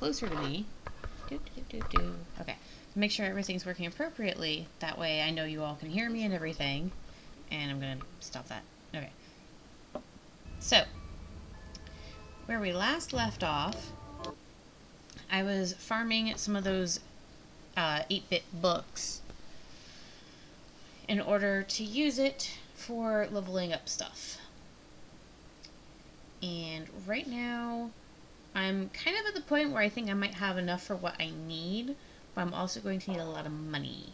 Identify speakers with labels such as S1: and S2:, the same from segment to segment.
S1: closer to me. Okay. Make sure everything's working appropriately. That way I know you all can hear me and everything. And I'm going to stop that. Okay. So, where we last left off, I was farming some of those 8-bit books in order to use it for leveling up stuff. And right now, I'm kind of at the point where I think I might have enough for what I need, but I'm also going to need a lot of money.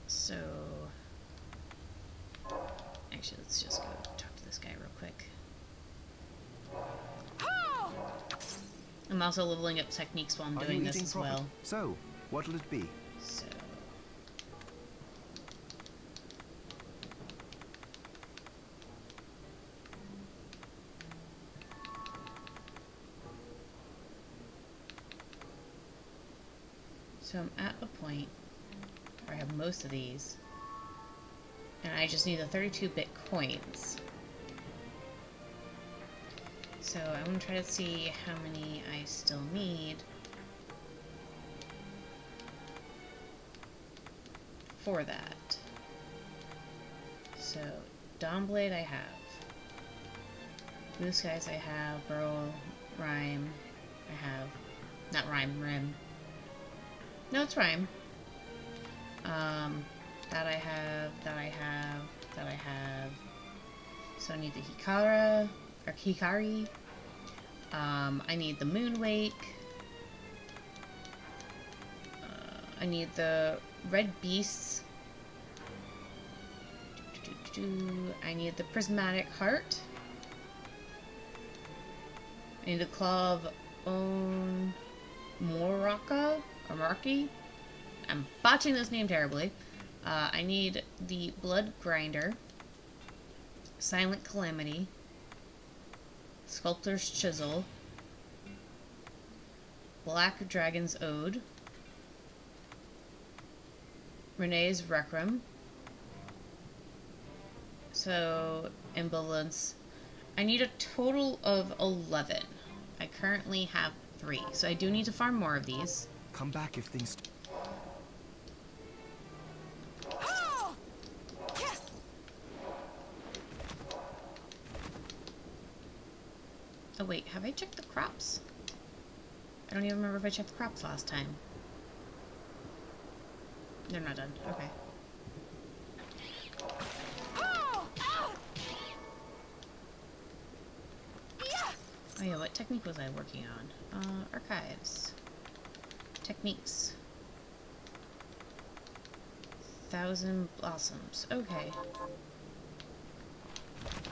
S1: So, actually, let's just go talk to this guy real quick. I'm also leveling up techniques while I'm doing this as well.
S2: So, what'll it be?
S1: So I'm at a point where I have most of these, and I just need the 32-bit coins. So I'm going to try to see how many I still need for that. So Dawnblade I have. Blue Skies I have. Burl, Rhyme I have. Not Rhyme, Rim. No, it's Rhyme. That I have, that I have, that I have. So I need the Hikara, or Hikari. I need the Moonwake. I need the Red Beasts. I need the Prismatic Heart. I need the Claw of Moraka, or Marky. I'm botching this name terribly. I need the Blood Grinder, Silent Calamity, Sculptor's Chisel, Black Dragon's Ode, Renee's Requiem. So, Ambivalence. I need a total of 11. I currently have 3, so I do need to farm more of these.
S2: Come back if things...
S1: Oh wait, have I checked the crops? I don't even remember if I checked the crops last time. They're not done. Okay. Oh yeah, what technique was I working on? Archives. Techniques. 1,000 Blossoms. Okay.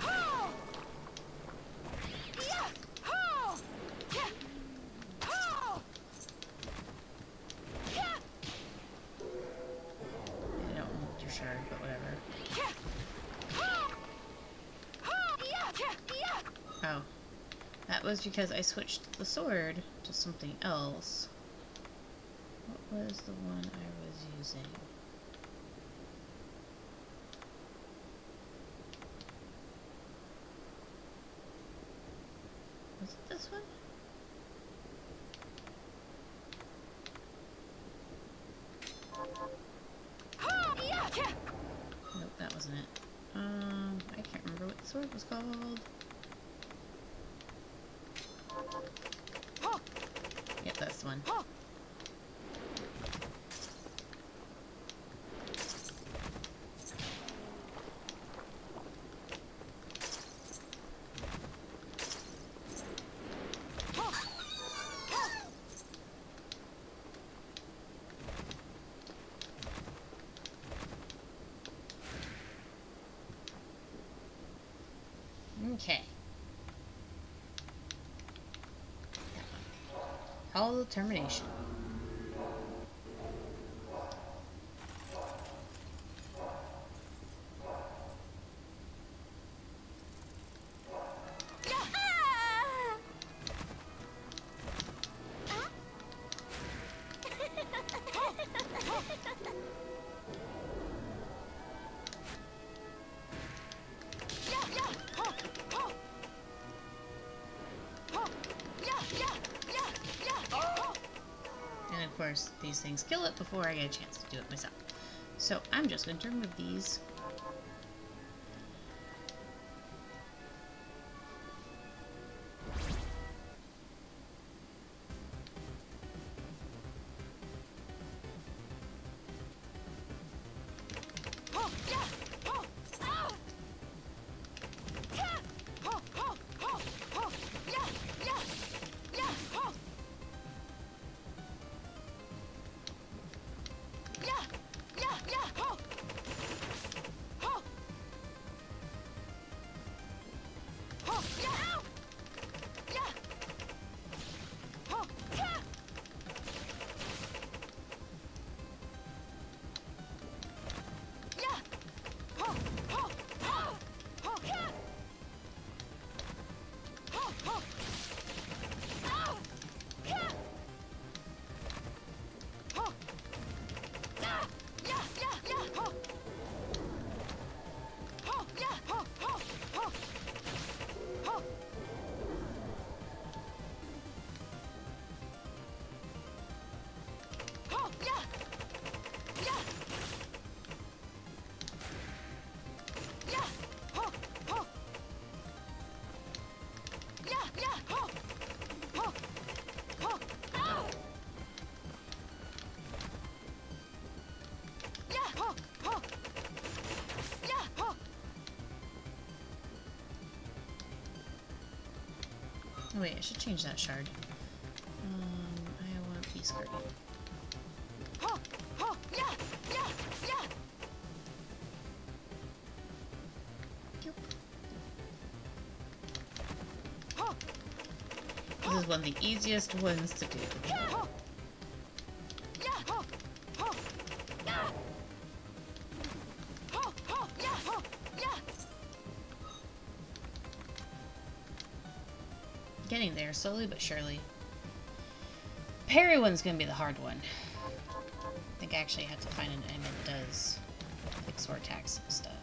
S1: Oh. That was because I switched the sword to something else. What was the one I was using? Was it this one? Nope, that wasn't it. I can't remember what the sword was called. Yep, that's the one. Okay. Call the termination. And of course, these things kill it before I get a chance to do it myself. So I'm just going to remove these. Oh wait, I should change that shard. I want Beast Guardian. This is one of the easiest ones to do. Getting there, slowly but surely. Parry one's gonna be the hard one. I think I actually have to find an enemy that does like sword attacks and stuff.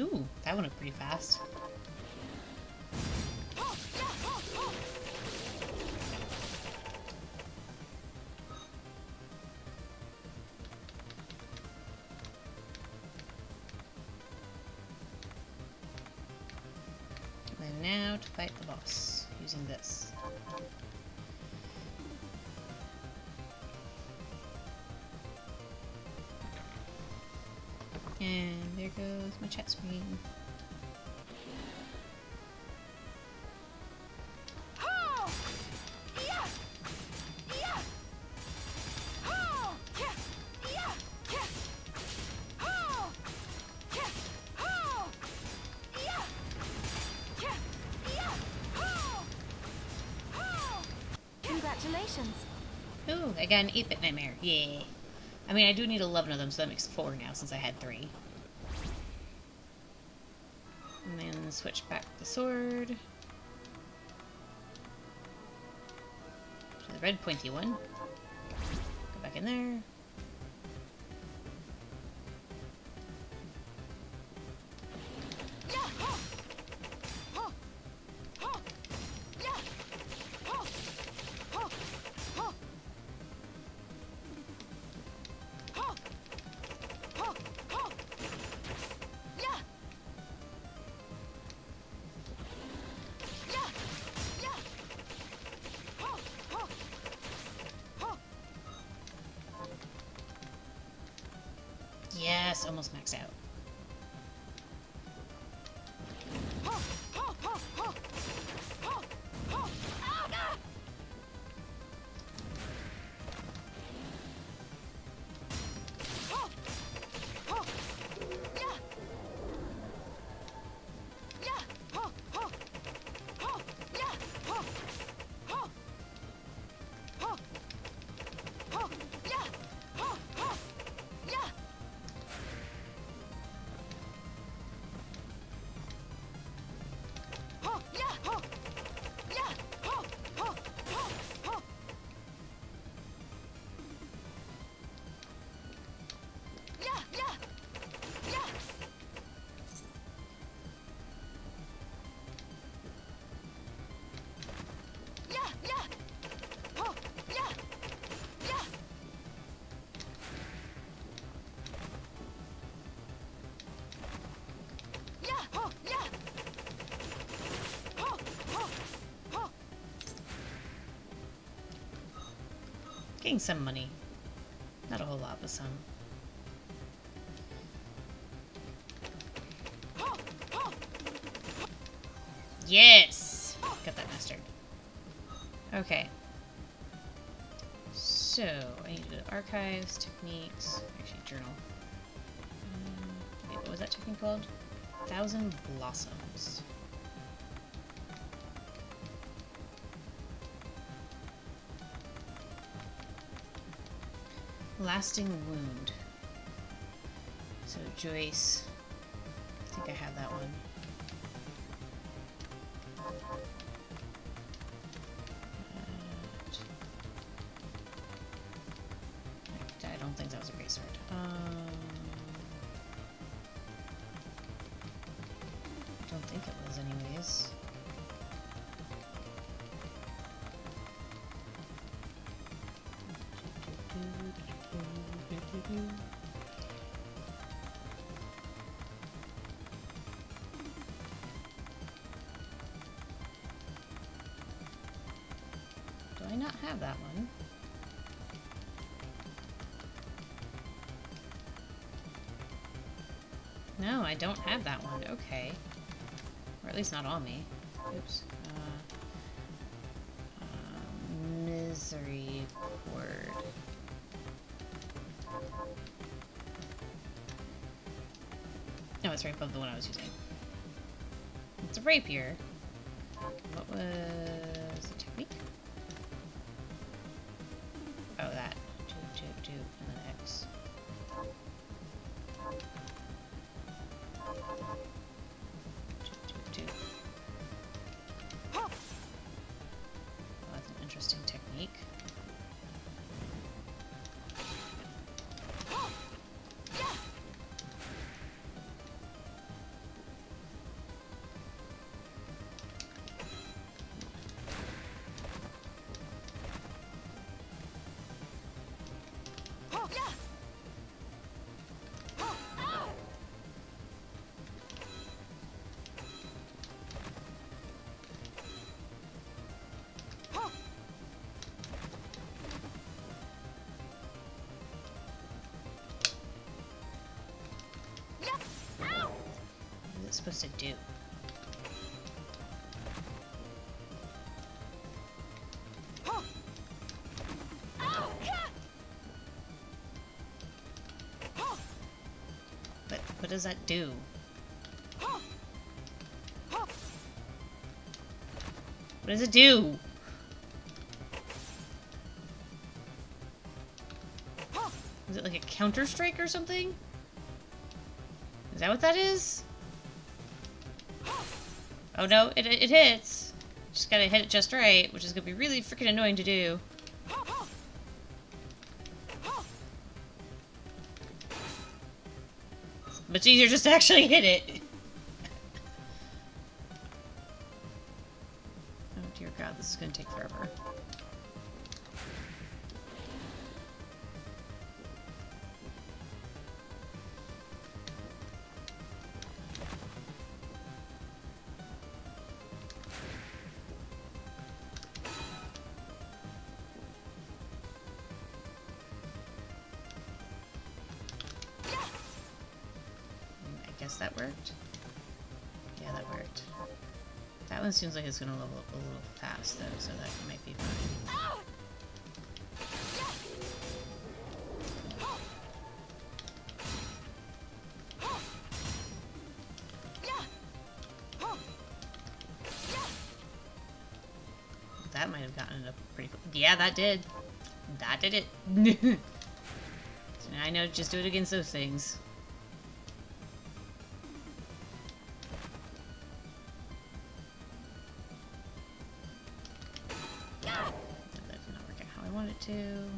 S1: Ooh, that went up pretty fast. And now to fight the boss using this. And there goes my chat screen.
S3: Congratulations.
S1: Ooh, I got an 8-bit nightmare. Yeah. I mean, I do need 11 of them, so that makes 4 now since I had 3. And then switch back the sword. To the red pointy one. Go back in there. Yes, almost maxed out. Getting some money. Not a whole lot, but some. Yes! Got that mastered. Okay. So, I need to go to archives, techniques, actually journal. Wait, what was that technique called? 1,000 Blossoms. Lasting Wound. So Joyce, I think I have that one. I don't think that was a great sword. Don't think it was anyways. Do I not have that one? No, I don't have that one. Okay. Or at least not on me. Oops. Misery Cord. No, it's right above the one I was using. It's a rapier. What was the technique? Oh, that. 2, 2, 2, and then X. 2, 2, 2. Oh, that's an interesting technique. What is it supposed to do? But what does that do? What does it do? Is it like a counter strike or something? Is that what that is? Oh no, it hits. Just gotta hit it just right, which is gonna be really freaking annoying to do. But it's easier just to actually hit it. Oh dear god, this is gonna take forever. I guess that worked. Yeah, that worked. That one seems like it's gonna level up a little fast though, so that might be fine. That might have gotten it up pretty quick. Yeah, that did. That did it. So now I know just do it against those things. That did not work out how I wanted it to.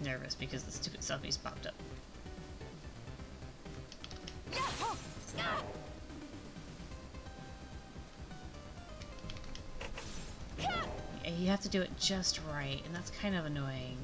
S1: Nervous because the stupid selfies popped up. Yeah, you have to do it just right, and that's kind of annoying.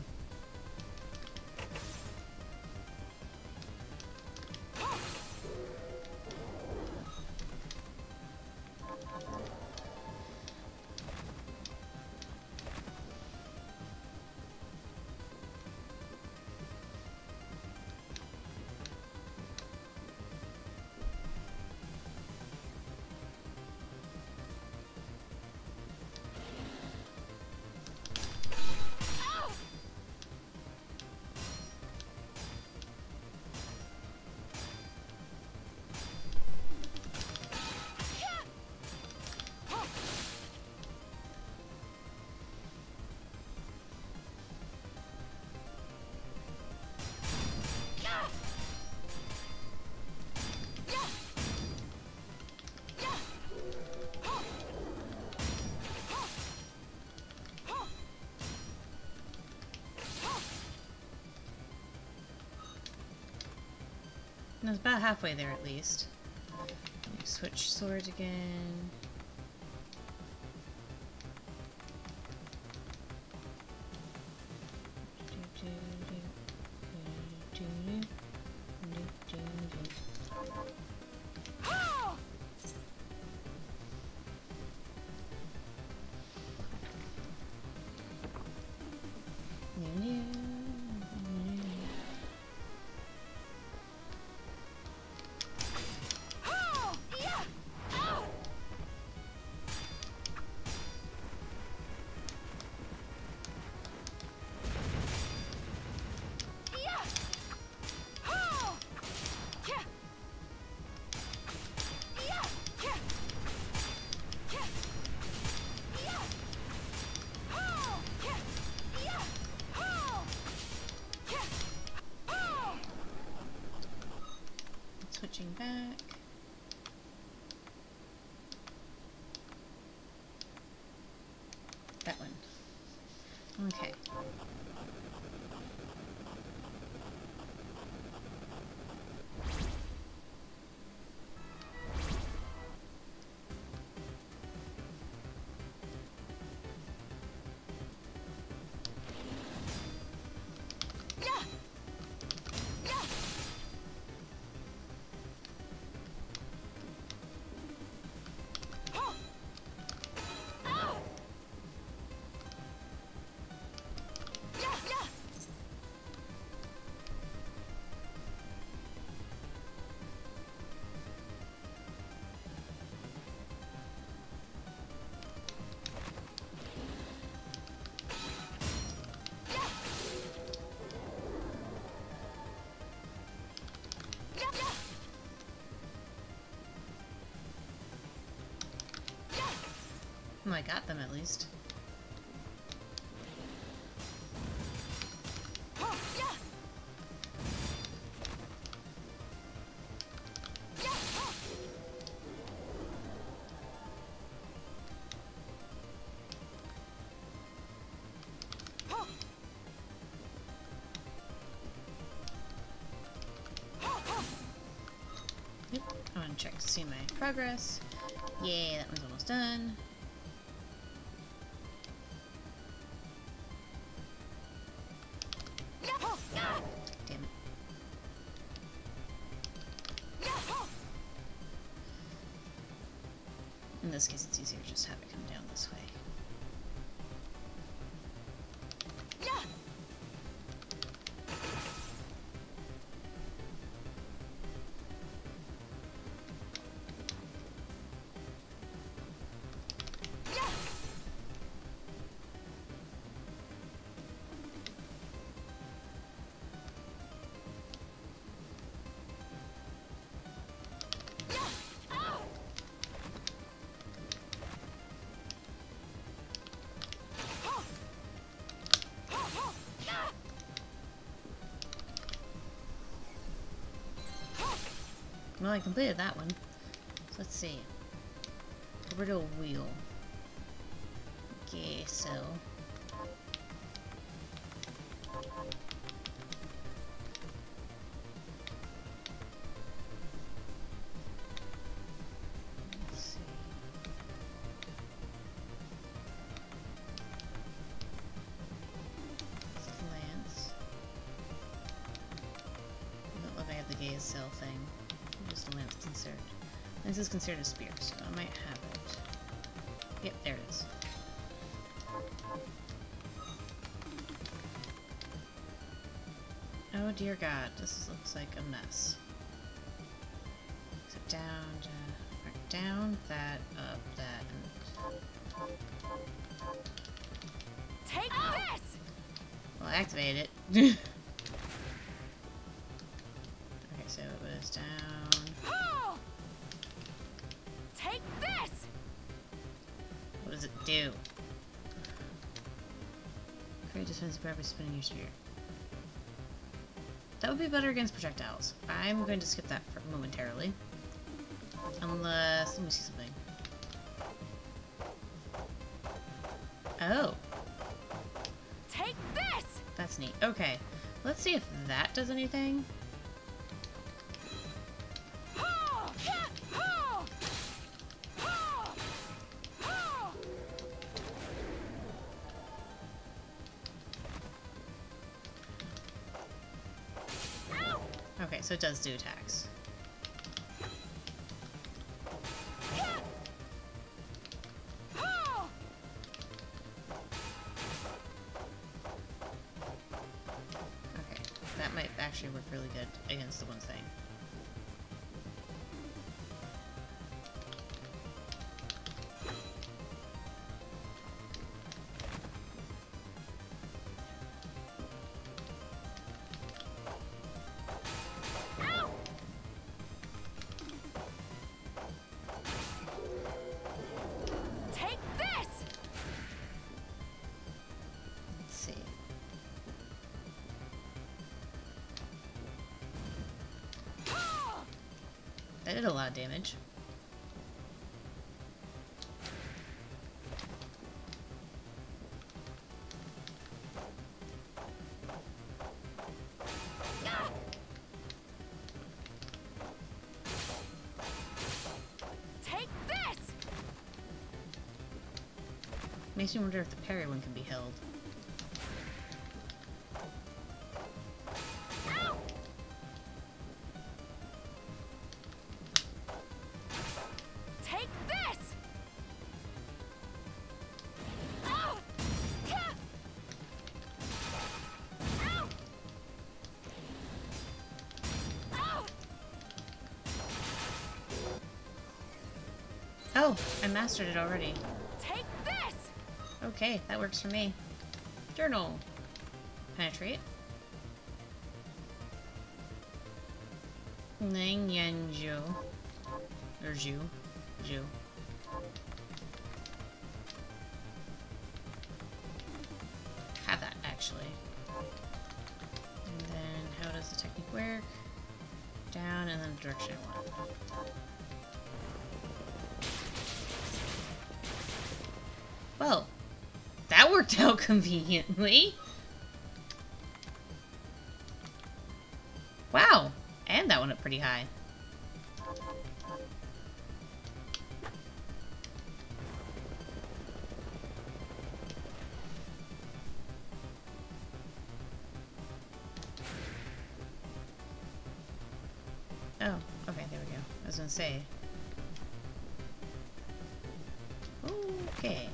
S1: No, it's about halfway there at least. Switch swords again. Switching back. That one. Okay. Well, I got them at least. Yep, I want to check to see my progress. Yay, that one's almost done. Damn it. In this case, it's easier to just have it come down this way. Well, I completed that one. So let's see. Orbital wheel. Okay, so... let's see. Lance. I don't know if I have the gaze cell thing. Just lance considered. Lance is considered a spear, so I might have it. Yep, there it is. Oh dear God, this looks like a mess. So down, that, up, that, and...
S3: Take this!
S1: Well, I activated it. Okay, so it was down...
S3: Take this!
S1: What does it do? Create defensive power by spinning your spear. That would be better against projectiles. I'm going to skip that for momentarily. Unless... let me see something. Oh.
S3: Take this!
S1: That's neat. Okay. Let's see if that does anything. Okay, so it does do attacks. Okay, that might actually work really good against the one thing. That did a lot of damage.
S3: Take this!
S1: Makes me wonder if the parry one can be held.
S3: Take this!
S1: Oh, I mastered it already.
S3: Take this!
S1: Okay, that works for me. Journal. Penetrate. Nangyanju. Or Ju. actually. And then how does the technique work? Down and then the direction I want. Well, that worked out conveniently. Wow, and that went up pretty high. Oh, okay, there we go. I was gonna say. Okay.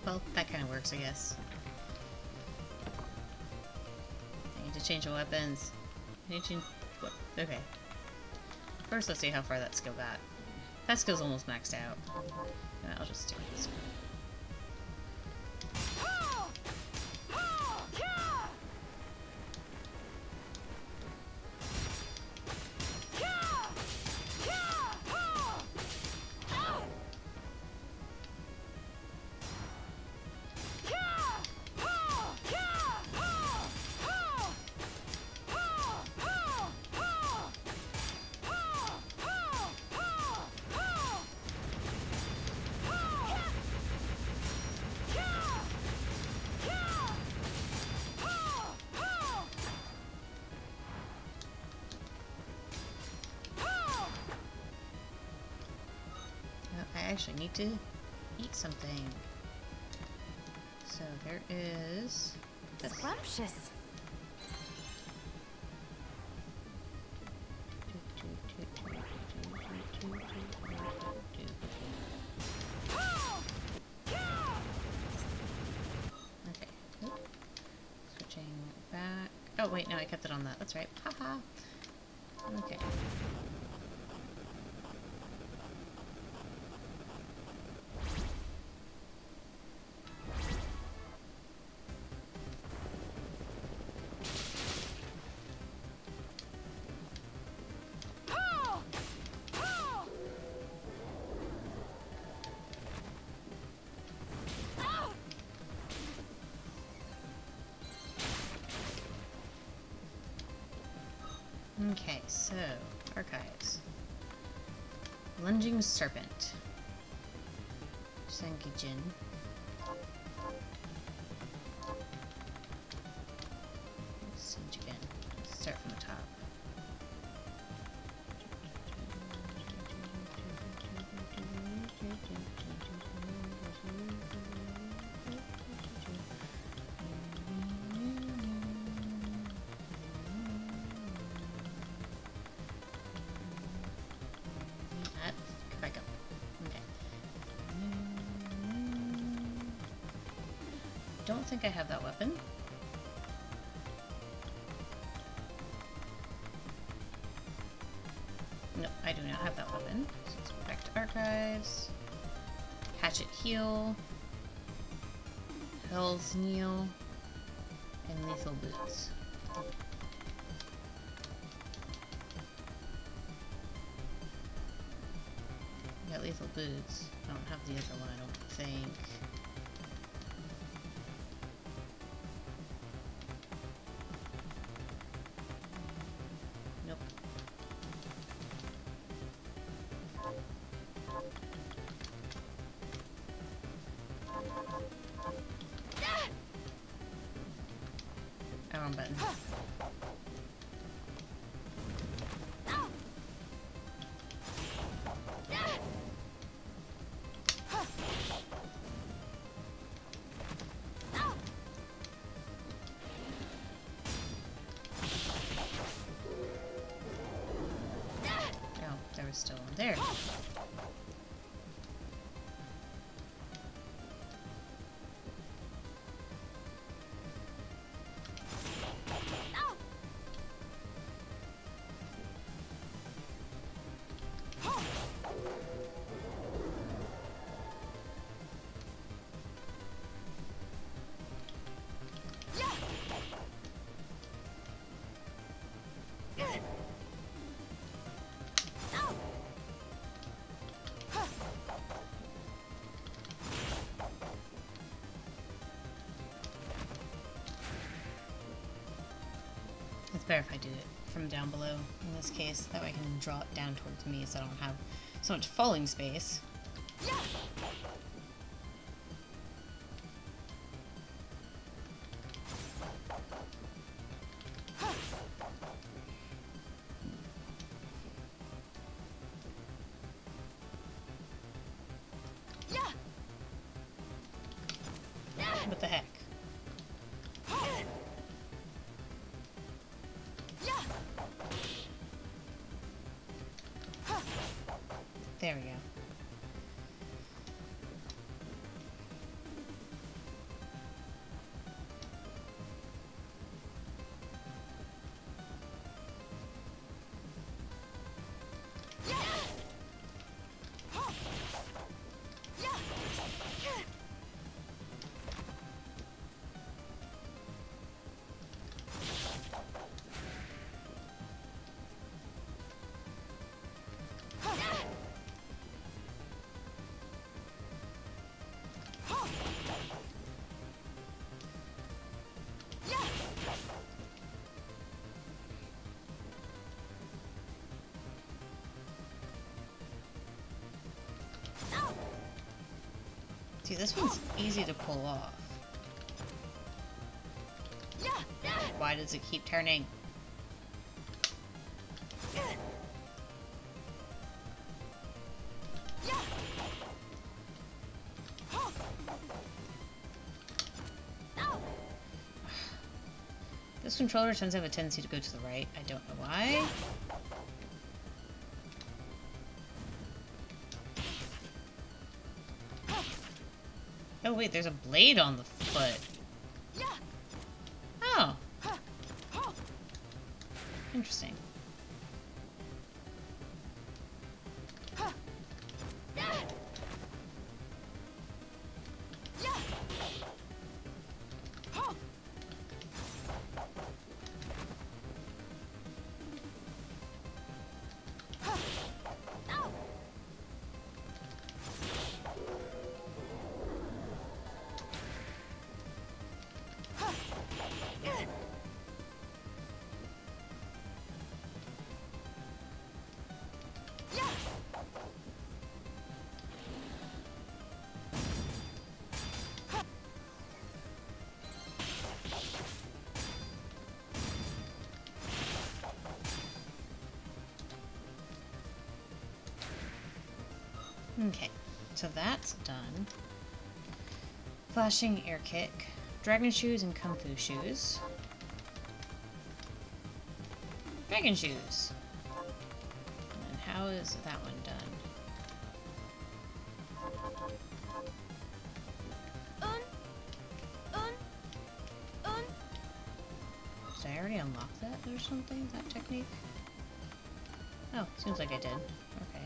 S1: Well, that kind of works, I guess. I need to change the weapons. I need to change... What? Okay. First, let's see how far that skill got. That skill's almost maxed out. And I'll just stick with this one. I actually need to eat something. So there is this.
S3: Scrumptious.
S1: Okay. Oop. Switching back. Oh wait, no, I kept it on that. That's right. Haha. Okay. Okay, so, archives. Lunging Serpent. Sankijin. Siege again. Start from the top. Back up. Okay. Don't think I have that weapon. No, I do not have that weapon. So let's go back to archives. Hatchet heal. Hell's kneel. And lethal boots. Got lethal boots. I don't have the other one, I don't think. Nope. Oh, wrong button. is still on there. It's better if I do it from down below in this case. That way I can draw it down towards me so I don't have so much falling space. What the heck? There we go. See, this one's easy to pull off. Why does it keep turning? This controller tends to have a tendency to go to the right. I don't know why. Oh wait, there's a blade on the foot. Oh. Interesting. Okay, so that's done. Flashing air kick, dragon shoes, and kung fu shoes. Dragon shoes. And how is that one done? Did I already unlock that or something? That technique? Oh, seems like I did. Okay.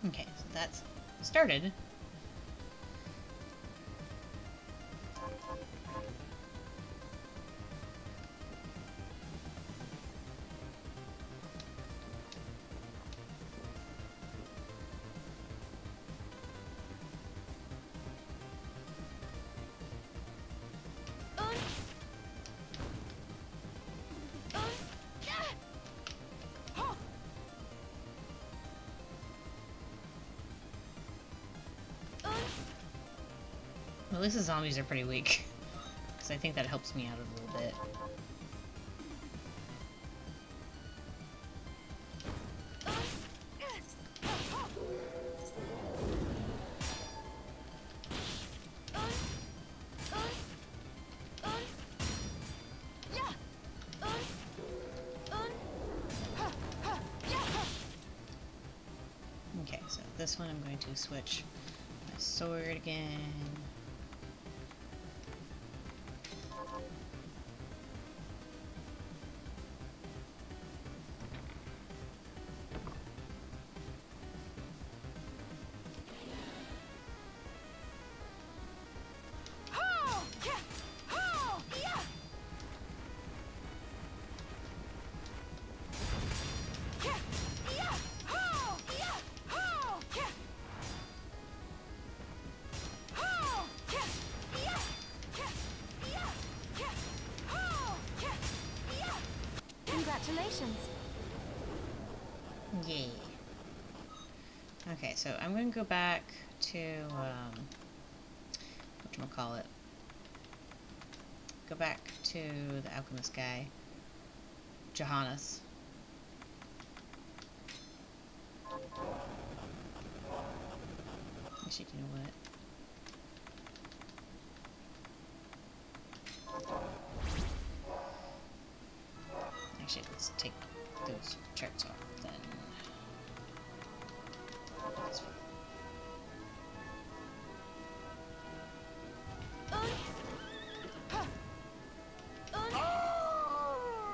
S1: Okay, so that's started. Well, at least the zombies are pretty weak. Because I think that helps me out a little bit. Okay, so this one I'm going to switch my sword again.
S3: Congratulations.
S1: Yeah. Okay, so I'm going to go back to, whatchamacallit. Go back to the alchemist guy, Johannes. Actually, you know what? Actually, let's take those charts off then. That's fine.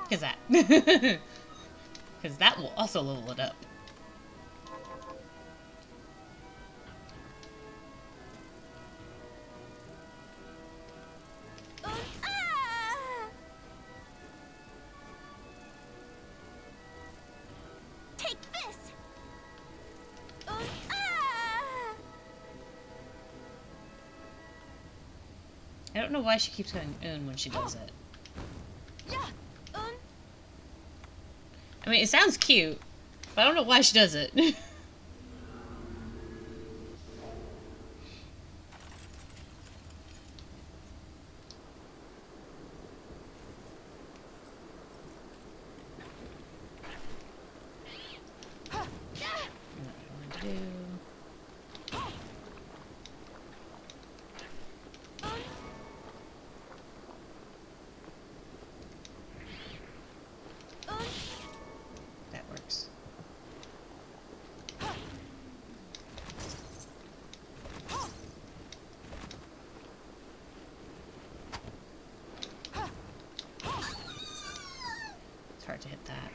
S1: Cause that. Because that will also level it up.
S3: Take this.
S1: I don't know why she keeps going when she does it. I mean, it sounds cute, but I don't know why she does it. That works. It's hard to hit that.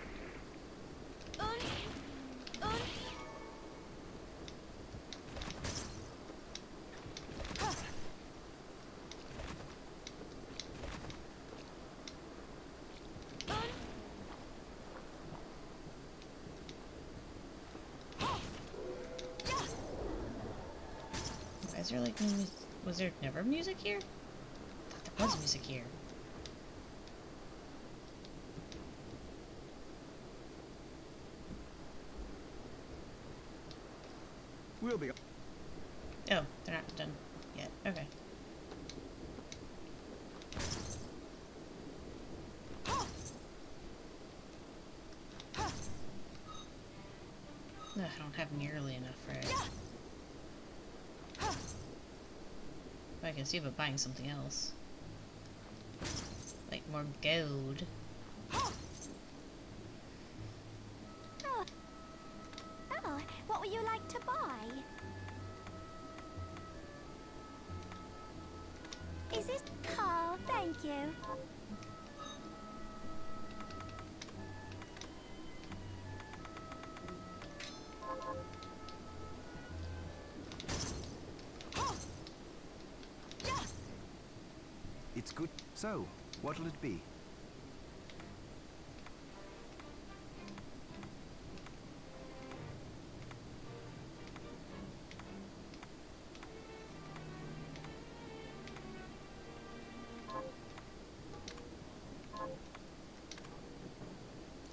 S1: Is there like was there never music here? I thought there was music here.
S2: We'll be.
S1: Oh, they're not done yet. Okay. No, I don't have nearly enough for it. I can see about buying something else. Like more gold.
S3: Oh, what would you like to buy? Is this... Oh, thank you.
S2: It's good. So, what'll it be?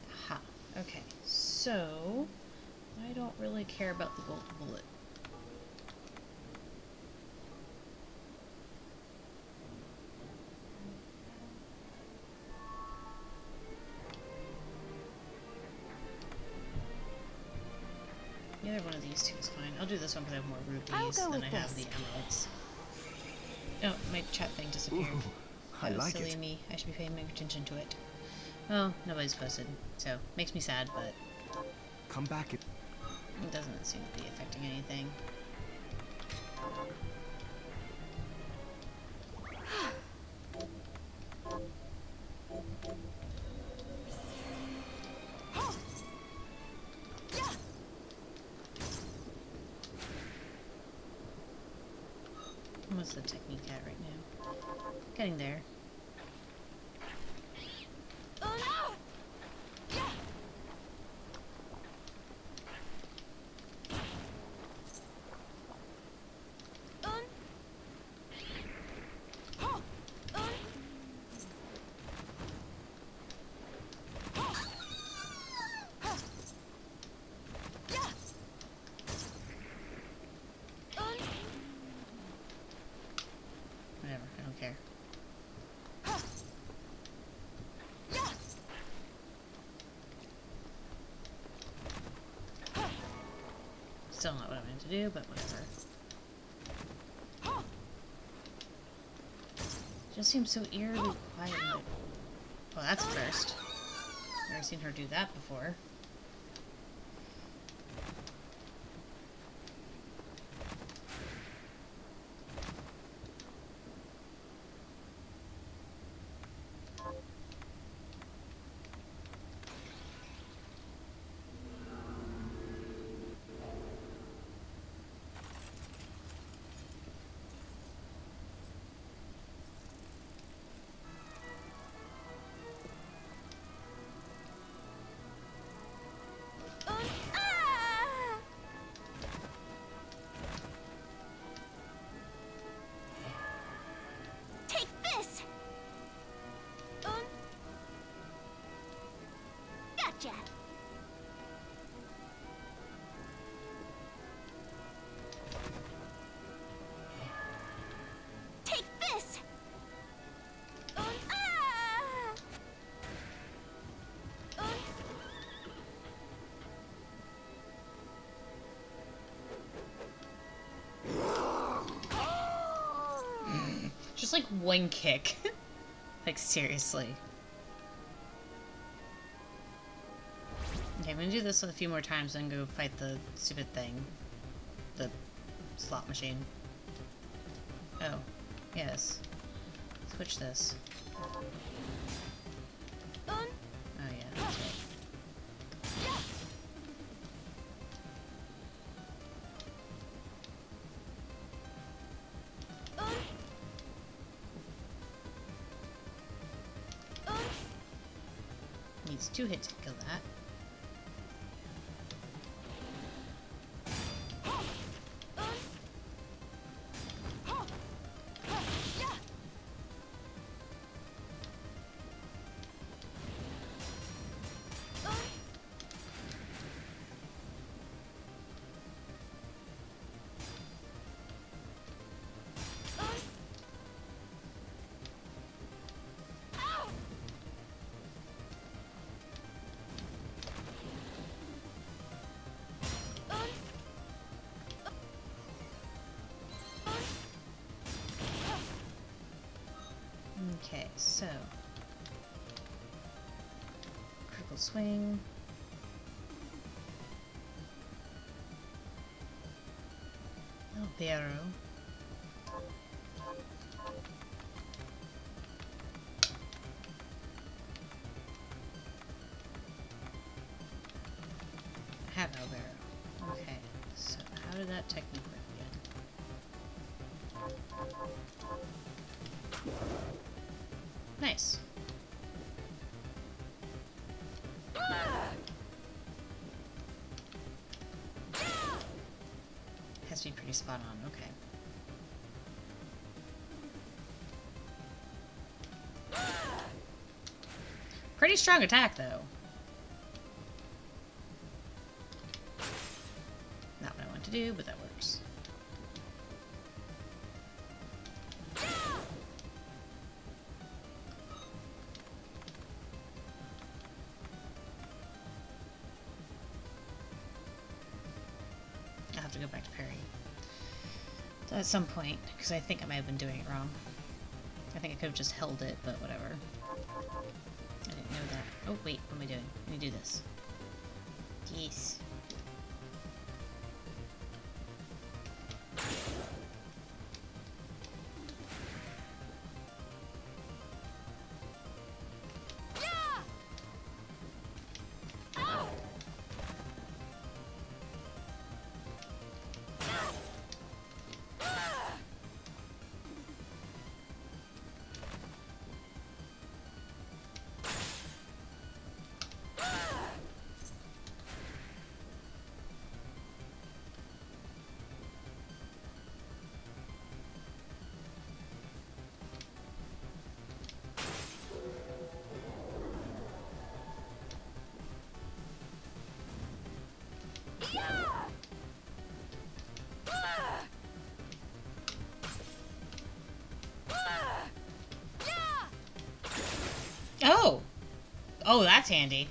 S1: Aha. Okay. So, I don't really care about the gold bullet. Either one of these two is fine. I'll do this one because I have more
S3: I'll
S1: rupees
S3: go
S1: than
S3: with
S1: I have the
S3: this.
S1: emeralds. Oh, my chat thing disappeared.
S2: I
S1: That was
S2: like
S1: silly
S2: it.
S1: me. I should be paying more attention to it. Well, nobody's posted, so makes me sad, but
S2: Come back.
S1: it doesn't seem to be affecting anything. What's the technique at right now? Getting there. Whatever, I don't care. Still not what I meant to do, but whatever. Just seems so eerily quiet. Well, that's a first. Never seen her do that before.
S3: Take this. Gotcha. Take this.
S1: Just like one kick. Like, seriously. Okay, I'm gonna do this a few more times and go fight the stupid thing. The slot machine. Oh, yes. Switch this. Oh yeah, that's right. Needs 2 hits to kill that. Okay, so critical swing. Oh, the arrow. I have no arrow. Okay, so how did that technique work again? Nice. Has to be pretty spot on, okay. Pretty strong attack, though. Not what I want to do, but that works. go back to parry. So at some point, because I think I might have been doing it wrong. I think I could have just held it, but whatever. I didn't know that. Oh, wait, what am I doing? Let me do this. Yes. Oh! Oh, that's handy.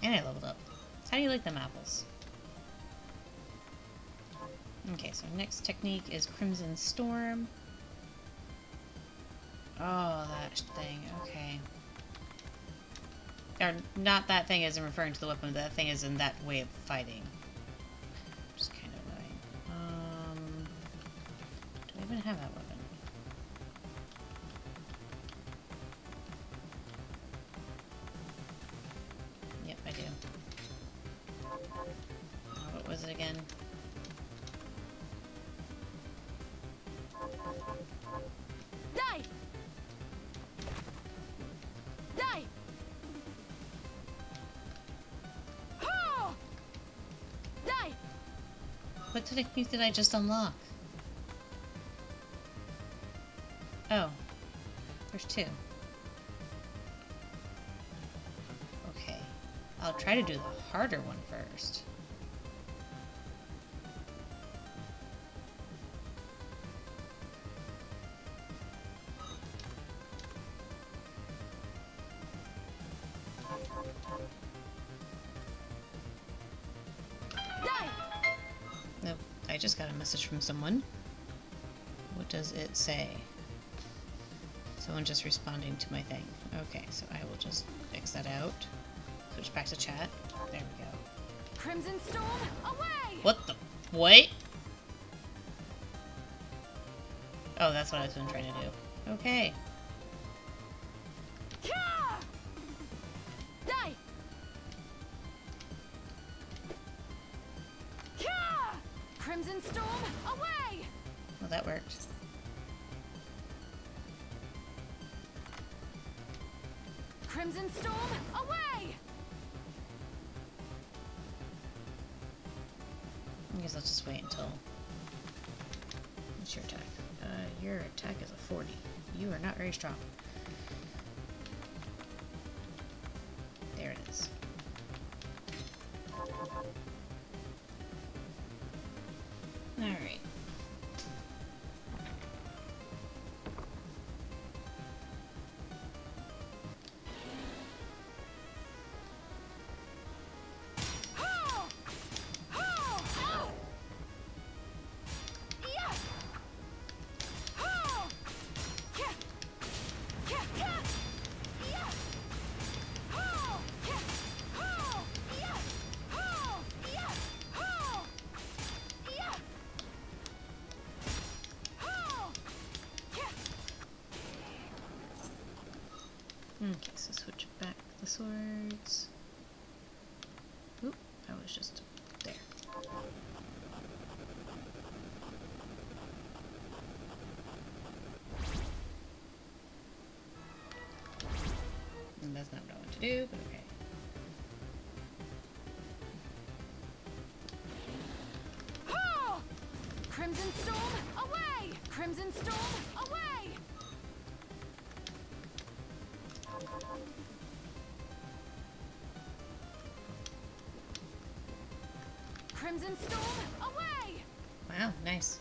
S1: And I leveled up. So how do you like them apples? Okay, so next technique is Crimson Storm. Oh, that thing. Okay. Or not that thing as in referring to the weapon, that thing is in that way of fighting. Just kind of annoying. Do I even have that weapon? Yep, I do. What was it again?
S3: Die! Die! Oh! Die!
S1: What technique did I just unlock? Oh. There's two. Okay. I'll try to do the harder one first.
S3: Die!
S1: Nope. I just got a message from someone. What does it say? Someone just responding to my thing. Okay, so I will just X that out. Switch back to chat. There we go.
S3: Crimson Storm, away!
S1: What the? What? Oh, that's what I was trying to do. Okay.
S3: Kya! Die! Kya! Crimson Storm, away!
S1: Well, that worked.
S3: Crimson Storm, away!
S1: I guess I'll just wait until... What's your attack? Your attack is a 40. You are not very strong. There it is. Alright.
S3: Ho! Ho! Ow! Yeah! Ho! Kya!
S1: Okay, so switch back the swords. Oop, I was just there. And that's not what I want to do, but okay.
S3: Ha! Crimson Storm, away! Crimson Storm, away! Crimson Storm, away!
S1: Wow, nice.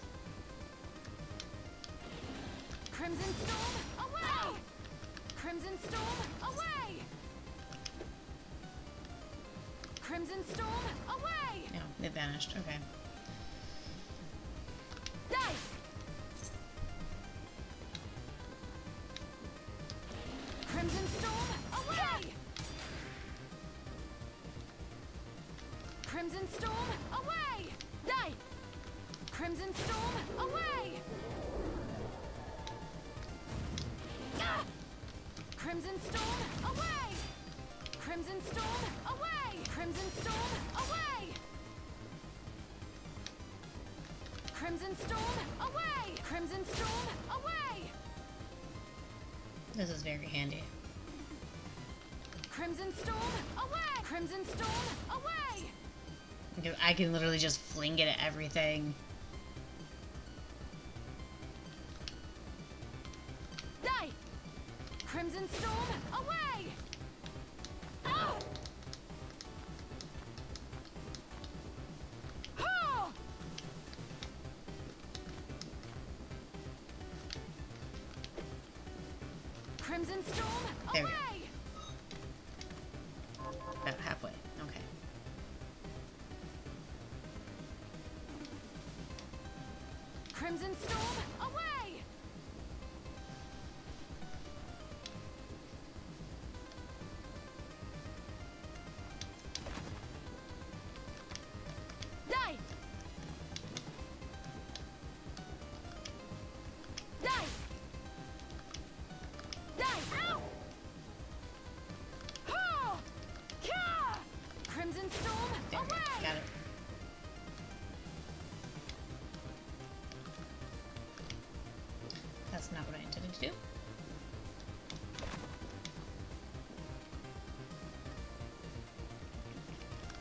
S3: Crimson Storm, away! Crimson Storm, away! Crimson Storm, away!
S1: No, it vanished. Okay.
S3: Die! Crimson Storm, away! Crimson Storm, away! Die! Crimson Storm, away! Ah! Crimson Storm, away! Crimson Storm, away! Crimson Storm, away! Crimson Storm, away! Crimson Storm, away!
S1: This is very handy.
S3: Crimson Storm, away! Crimson Storm, away!
S1: Because I can literally just fling it at everything.
S3: Die! Crimson Storm, away! Ow! Ha! Crimson Storm,
S1: There we
S3: away!
S1: About halfway. Okay.
S3: Crimson Storm, away! Die! Die! Die! Ow! Ha! Ka! Crimson Storm,
S1: There we go.
S3: away!
S1: Got it. That's not what I intended to do.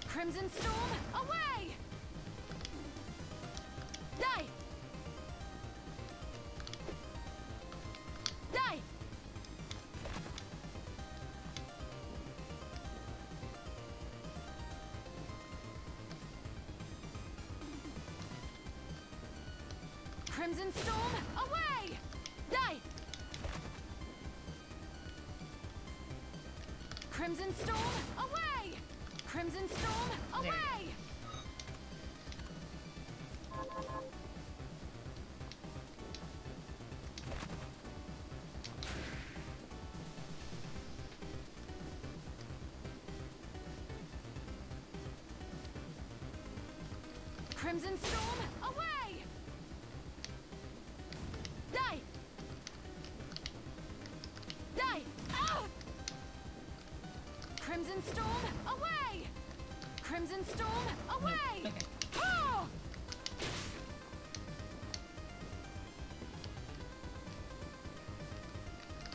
S3: Crimson Storm, away! Die! Die! Crimson Storm, away! Die! Crimson Storm, away! Crimson Storm,
S1: There we go.
S3: away! Crimson Storm, away! Die! Die! Ow! Crimson Storm, away! Crimson Storm, away!
S1: Okay.
S3: Ha!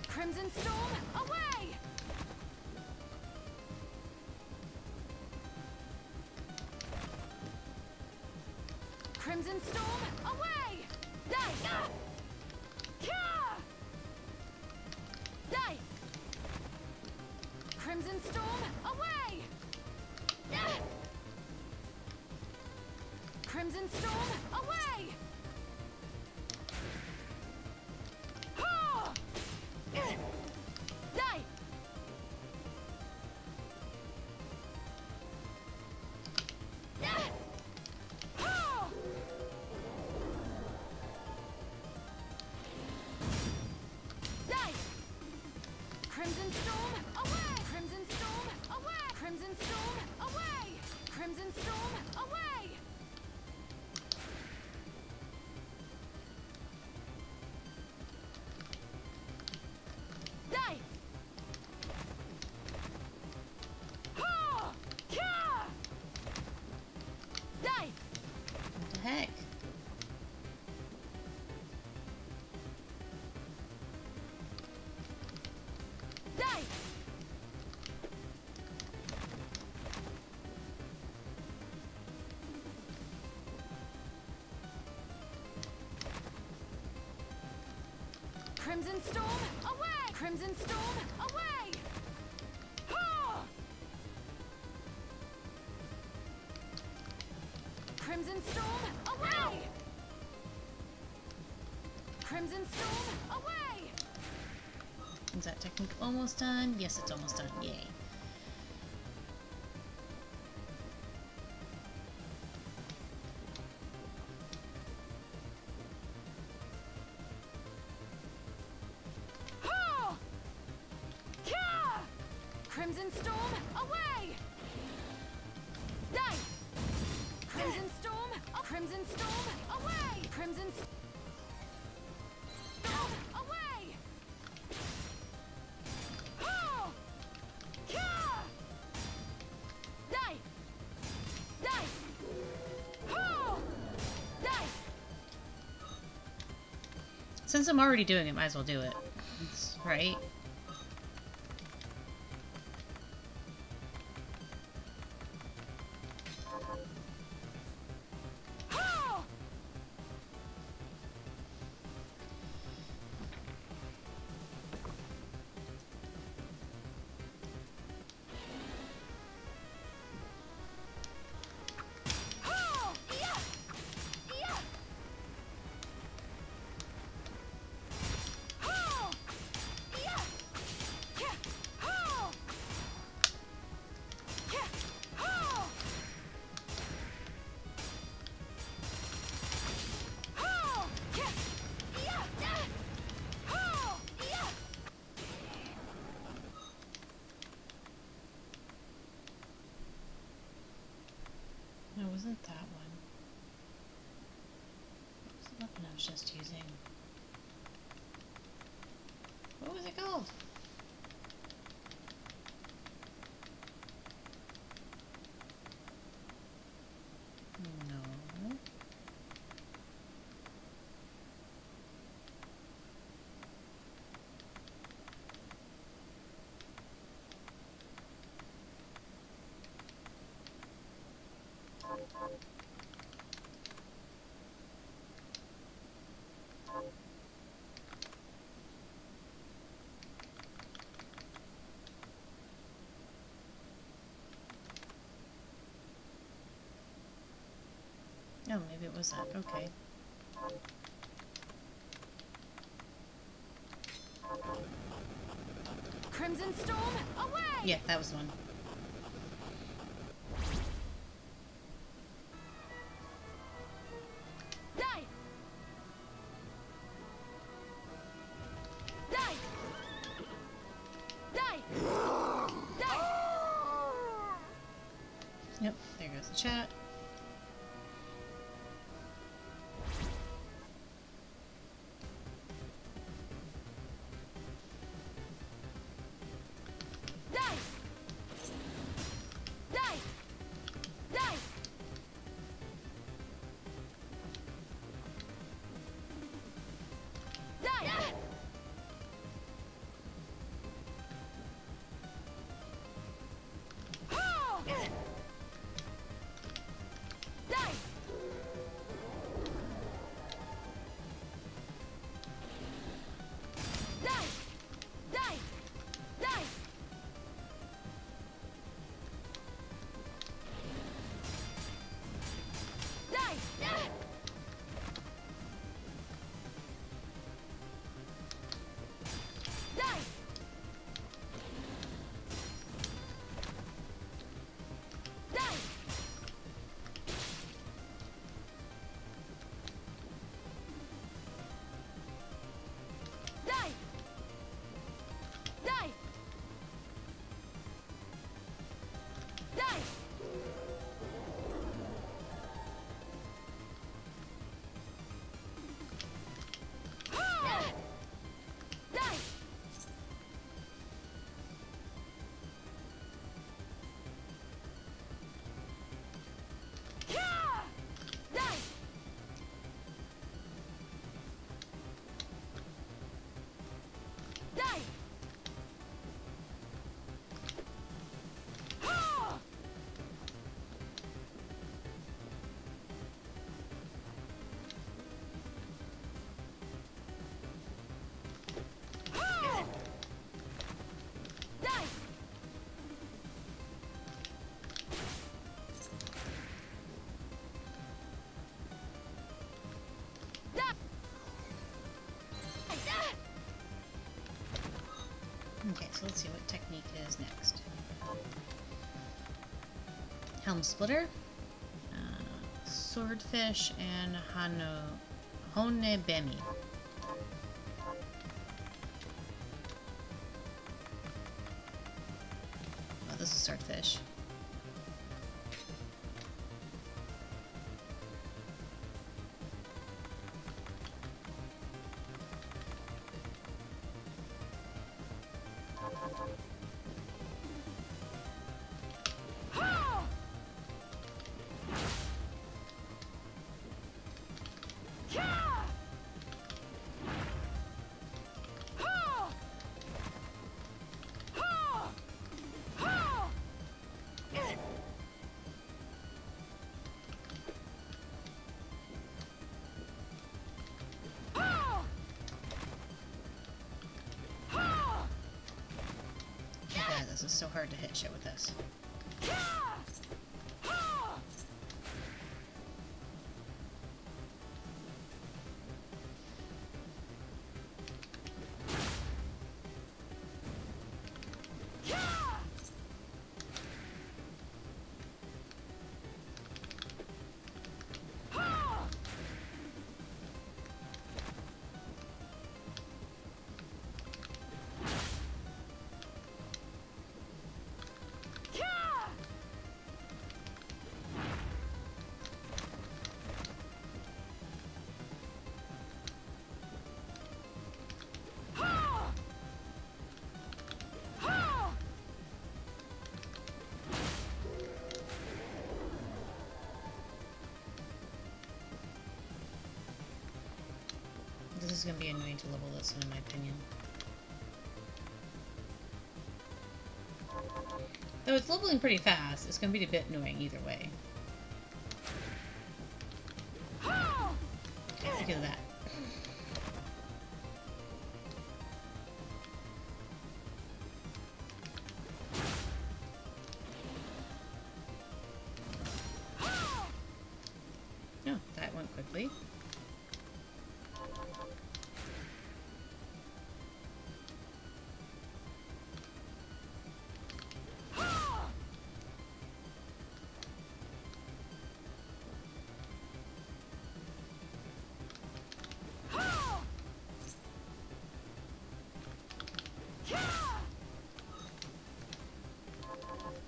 S3: Crimson Storm, away! Crimson Storm, away! Die! Ah! Ka! Die! Crimson Storm, away! Ah! Crimson Storm, away! Ha! Die! Ah! Ha! Die! Crimson Storm, away! Crimson Storm, away! Crimson Storm, away! Crimson Storm, away! Crimson Storm, away! Crimson Storm, away! Ha! Crimson Storm, away! Crimson Storm, away!
S1: Is that technique almost done? Yes, it's almost done. Yay.
S3: Ha! Ka! Crimson Storm, away! Die! Crimson Storm, Crimson Storm, away! Crimson Storm, away! Ha! Ka! Die! Die! Ha! Die!
S1: Since I'm already doing it, might as well do it. Right?
S3: Ha! Ha! Yeah! Yeah! Ha! Yeah! Yeah! Ha! Yeah! Ha! Ha! Yeah! Yeah! Ha! Yeah!
S1: No, it wasn't that one. What was the weapon I was just using? What was it called? No. Oh, maybe it was that. Okay.
S3: Crimson Storm, away!
S1: Yeah, that was the one.
S3: Die! Die! Die! Die!
S1: Yep, there goes the chat.
S3: Die! Die! Die! Die! Ha!
S1: Okay, so let's see what technique is next. Helm Splitter, Swordfish, and Honebemi. Oh, this is Swordfish. This is so hard to hit shit with this. This is going to be annoying to level this in my opinion. Though it's leveling pretty fast, it's going to be a bit annoying either way. Look at that. Oh, that went quickly.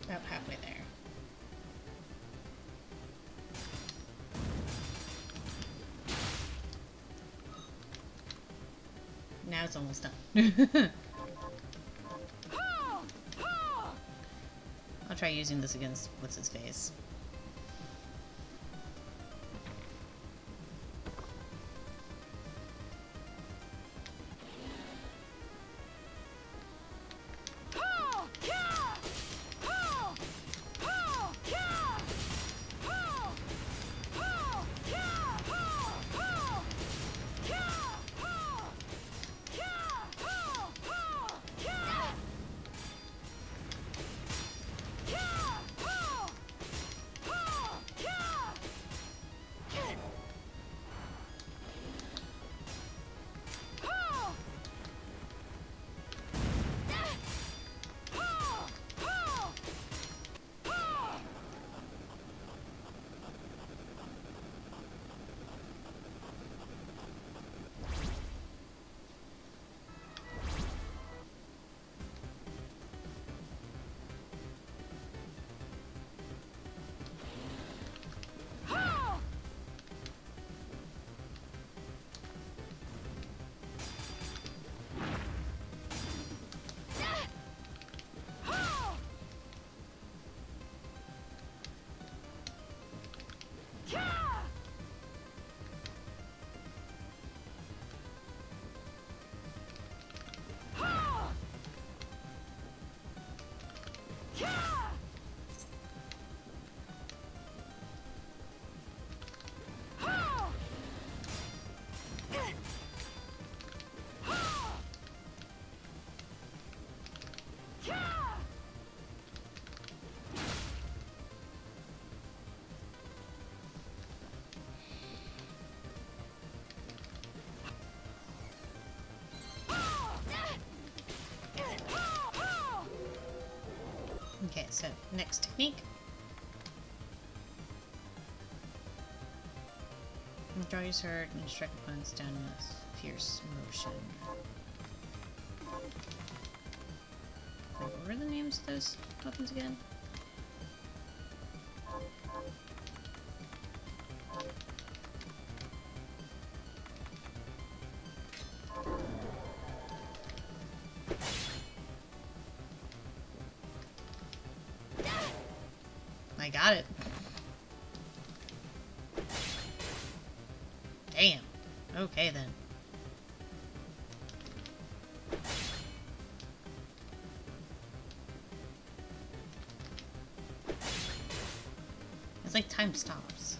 S1: About halfway there. Now it's almost done. I'll try using this against what's his face. Okay, so next technique. Draw your sword and strike opponents down in a fierce motion. Wait, what were the names of those weapons again? I got it. Damn. Okay then. It's like time stops.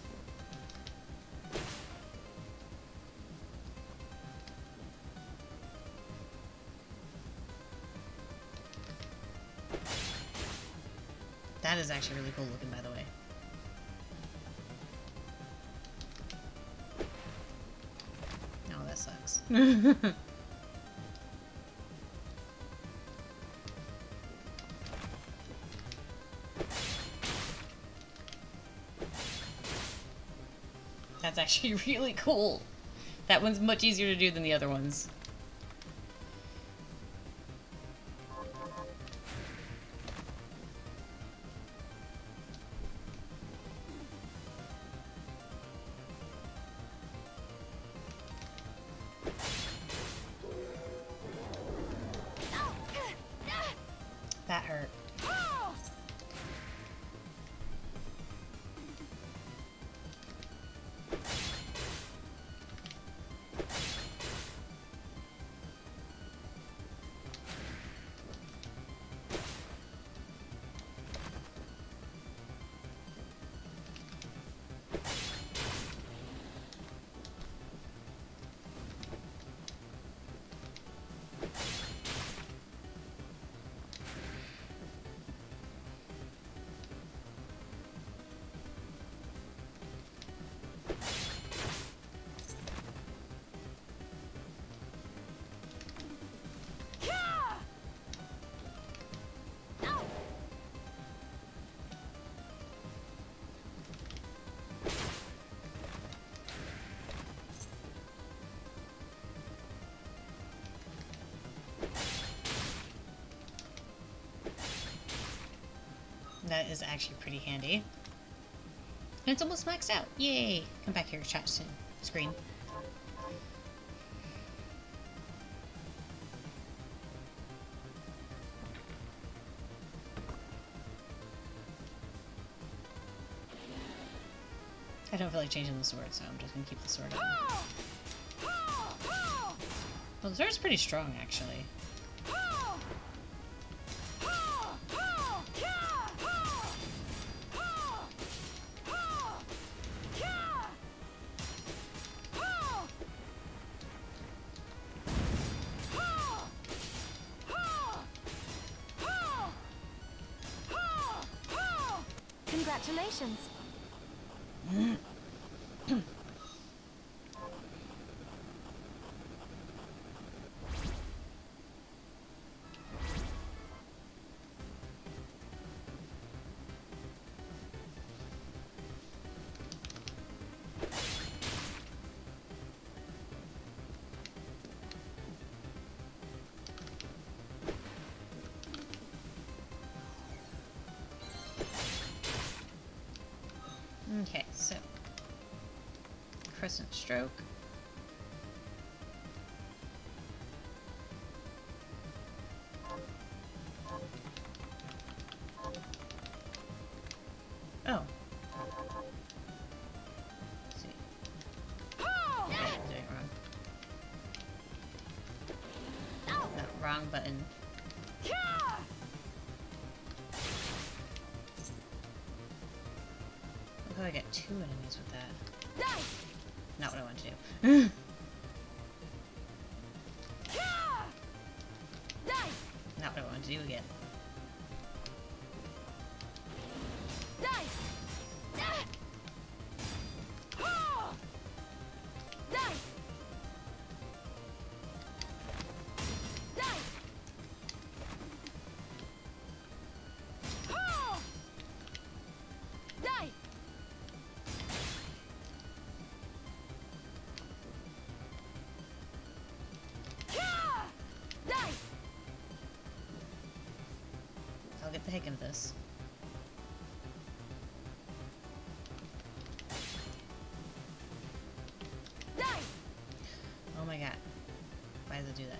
S1: That is actually really cool looking, by the way. Oh, that sucks. That's actually really cool. That one's much easier to do than the other ones. That hurt. That is actually pretty handy. And it's almost maxed out. Yay! Come back here, chat soon. Screen. I don't feel like changing the sword, so I'm just gonna keep the sword on. Well, the sword's pretty strong, actually.
S3: Congratulations.
S1: Okay, so crescent stroke. Oh. Let's see. Okay, I'm doing it wrong. No, wrong button. Oh, I got 2 enemies with that. Not what I want to do. Not what I want to do again. I'll get the hang of this.
S3: Die!
S1: Oh my god. Why does it do that?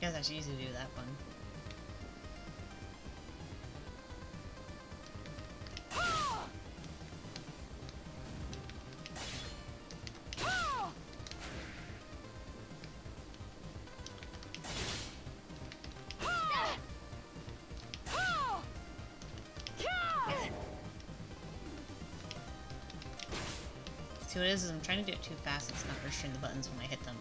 S1: Guess I should easily do that one. See what it is I'm trying to do it too fast. It's not registering the buttons when I hit them.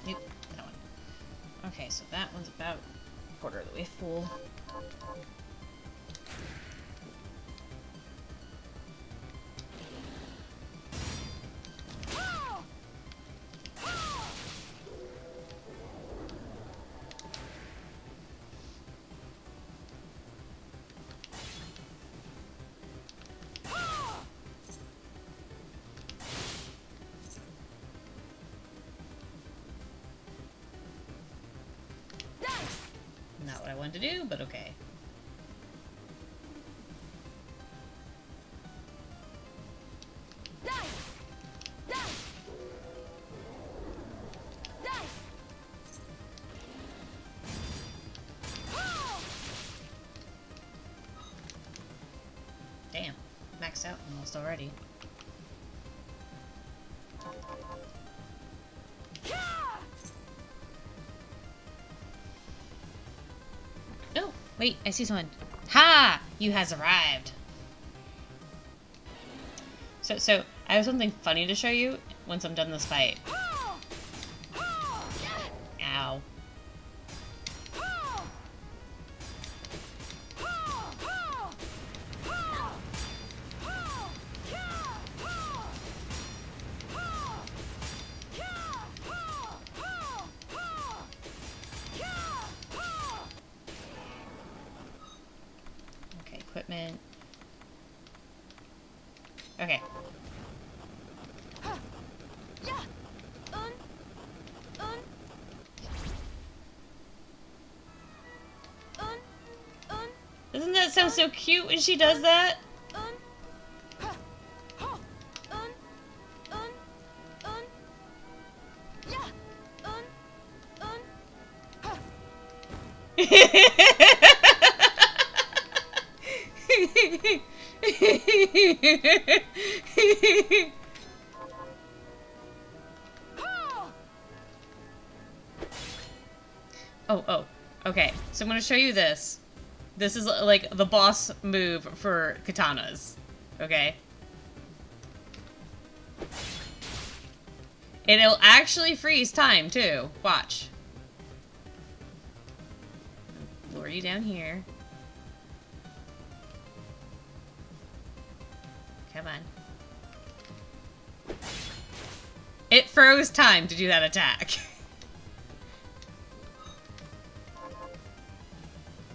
S1: Yep, that one. Okay, so that one's about a quarter of the way full. Not what I wanted to do, but okay.
S3: Die! Die! Die!
S1: Damn, maxed out almost already. Oh, wait, I see someone. Ha! You has arrived. So I have something funny to show you once I'm done this fight. Ow. Okay, equipment. Okay. Doesn't that sound so cute when she does that? Oh, okay. So I'm gonna show you this. This is like the boss move for katanas. Okay? And it'll actually freeze time too. Watch. Lower you down here. Come on. It froze time to do that attack.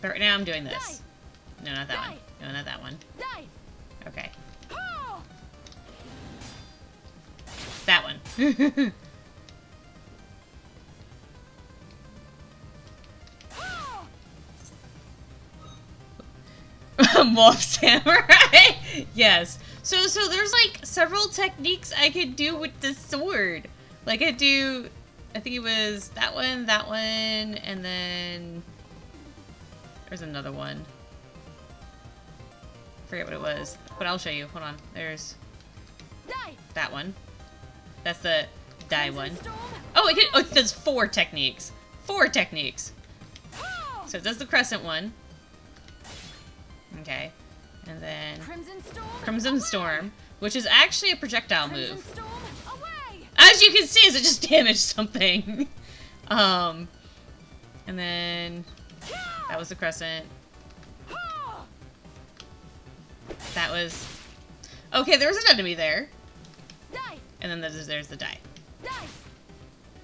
S1: But right now I'm doing this. No, not that one. No, not that one. Okay. That one. Wolf Samurai? Yes. So there's like several techniques I could do with this sword. Like I do, I think it was that one, and then there's another one. Forget what it was, but I'll show you. Hold on. There's that one. That's the die one. Oh, it does 4 techniques. 4 techniques. So it does the crescent one. Okay. And then
S3: Crimson Storm.
S1: Storm, which is actually a projectile
S3: Crimson
S1: move.
S3: Storm. Away.
S1: As you can see, is it just damaged something. And then that was the crescent. That was... Okay, there was an enemy there.
S3: Die.
S1: And then there's the die.
S3: Die.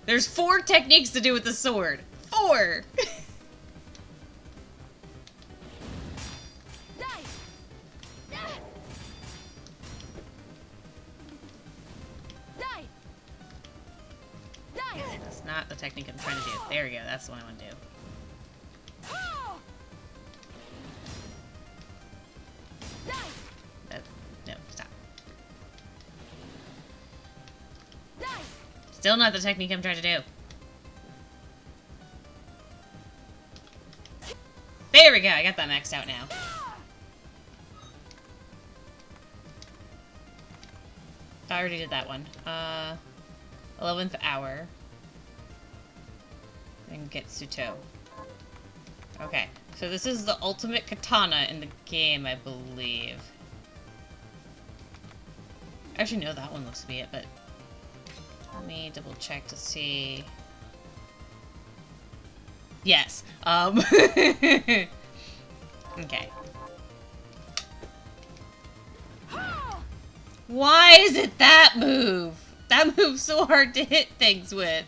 S1: There's 4 techniques to do with the sword. 4!
S3: Die. Die. Die.
S1: That's not the technique I'm trying to do. There we go, that's the one I want to do.
S3: Die.
S1: No, stop.
S3: Die.
S1: Still not the technique I'm trying to do. There we go, I got that maxed out now. I already did that one. 11th hour. And Getsuto. Okay, so this is the ultimate katana in the game, I believe. Actually, no, that one looks to be it, but... Let me double check to see... Yes. Okay. Why is it that move? That move's so hard to hit things with.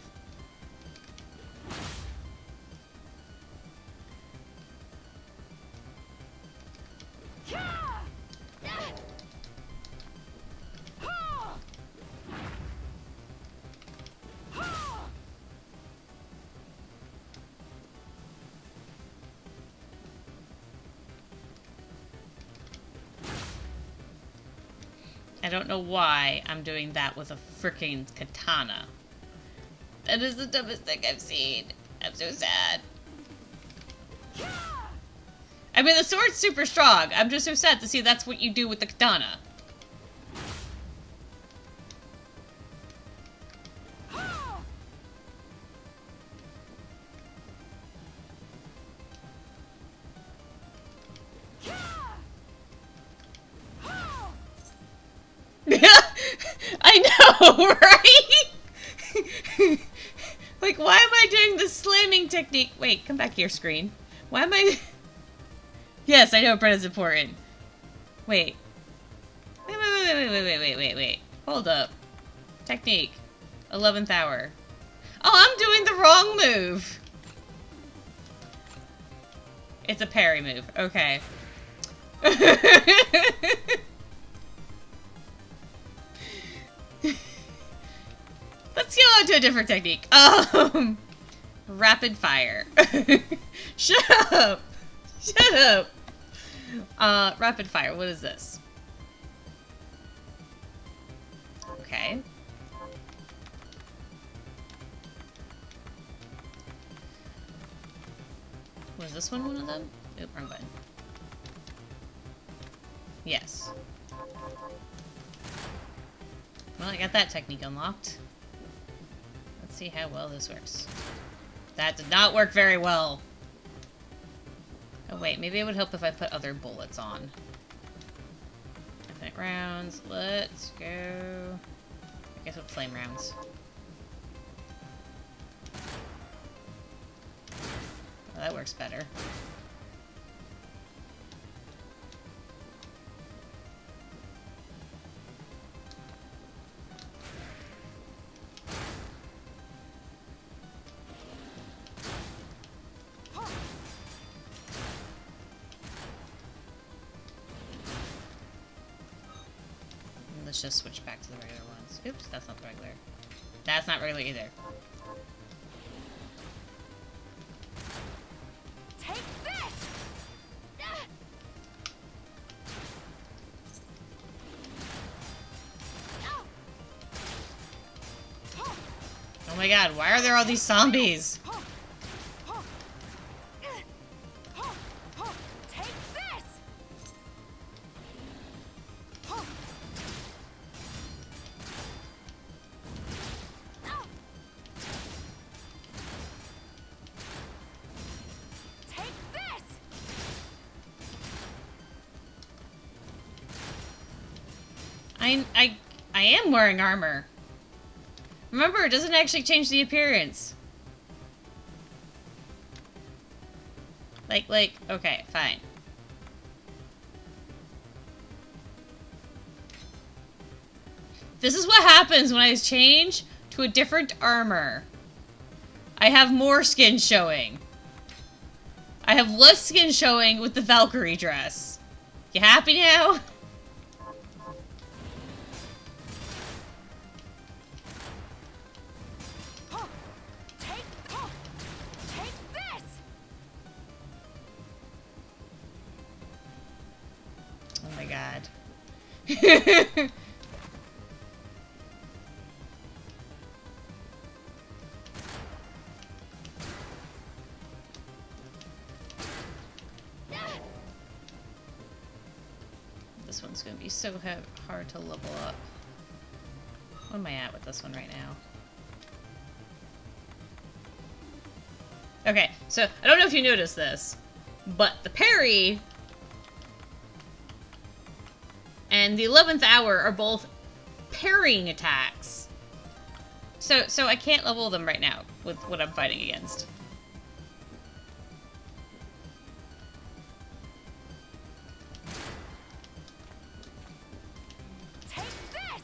S1: I don't know why I'm doing that with a freaking katana. That is the dumbest thing I've seen. I'm so sad. I mean, the sword's super strong. I'm just so sad to see that's what you do with the katana. I know, right? Like, why am I doing the slamming technique? Wait, come back here, screen. Why am I... Yes, I know Brenna's important. Wait. Wait. Hold up. Technique. 11th hour. Oh, I'm doing the wrong move. It's a parry move. Okay. Let's go on to a different technique. Rapid fire. Shut up. Shut up. Rapid fire. What is this? Okay. Was this one of them? Oop, wrong button. Yes. Well, I got that technique unlocked. Let's see how well this works. That did not work very well. Oh wait, maybe it would help if I put other bullets on. Infinite rounds. Let's go... I guess with flame rounds. Oh, that works better. Let's just switch back to the regular ones. Oops, that's not the regular. That's not regular either.
S3: Take this!
S1: Oh my god, why are there all these zombies?
S3: Take this! Take this!
S1: I am wearing armor. Remember, it doesn't actually change the appearance. Like, okay, fine. This is what happens when I change to a different armor. I have more skin showing. I have less skin showing with the Valkyrie dress. You happy now?
S3: Take this!
S1: Oh my god. This one's gonna be so hard to level up. What am I at with this one right now? Okay, so I don't know if you noticed this, but the parry and the 11th hour are both parrying attacks. So I can't level them right now with what I'm fighting against.
S3: Take this!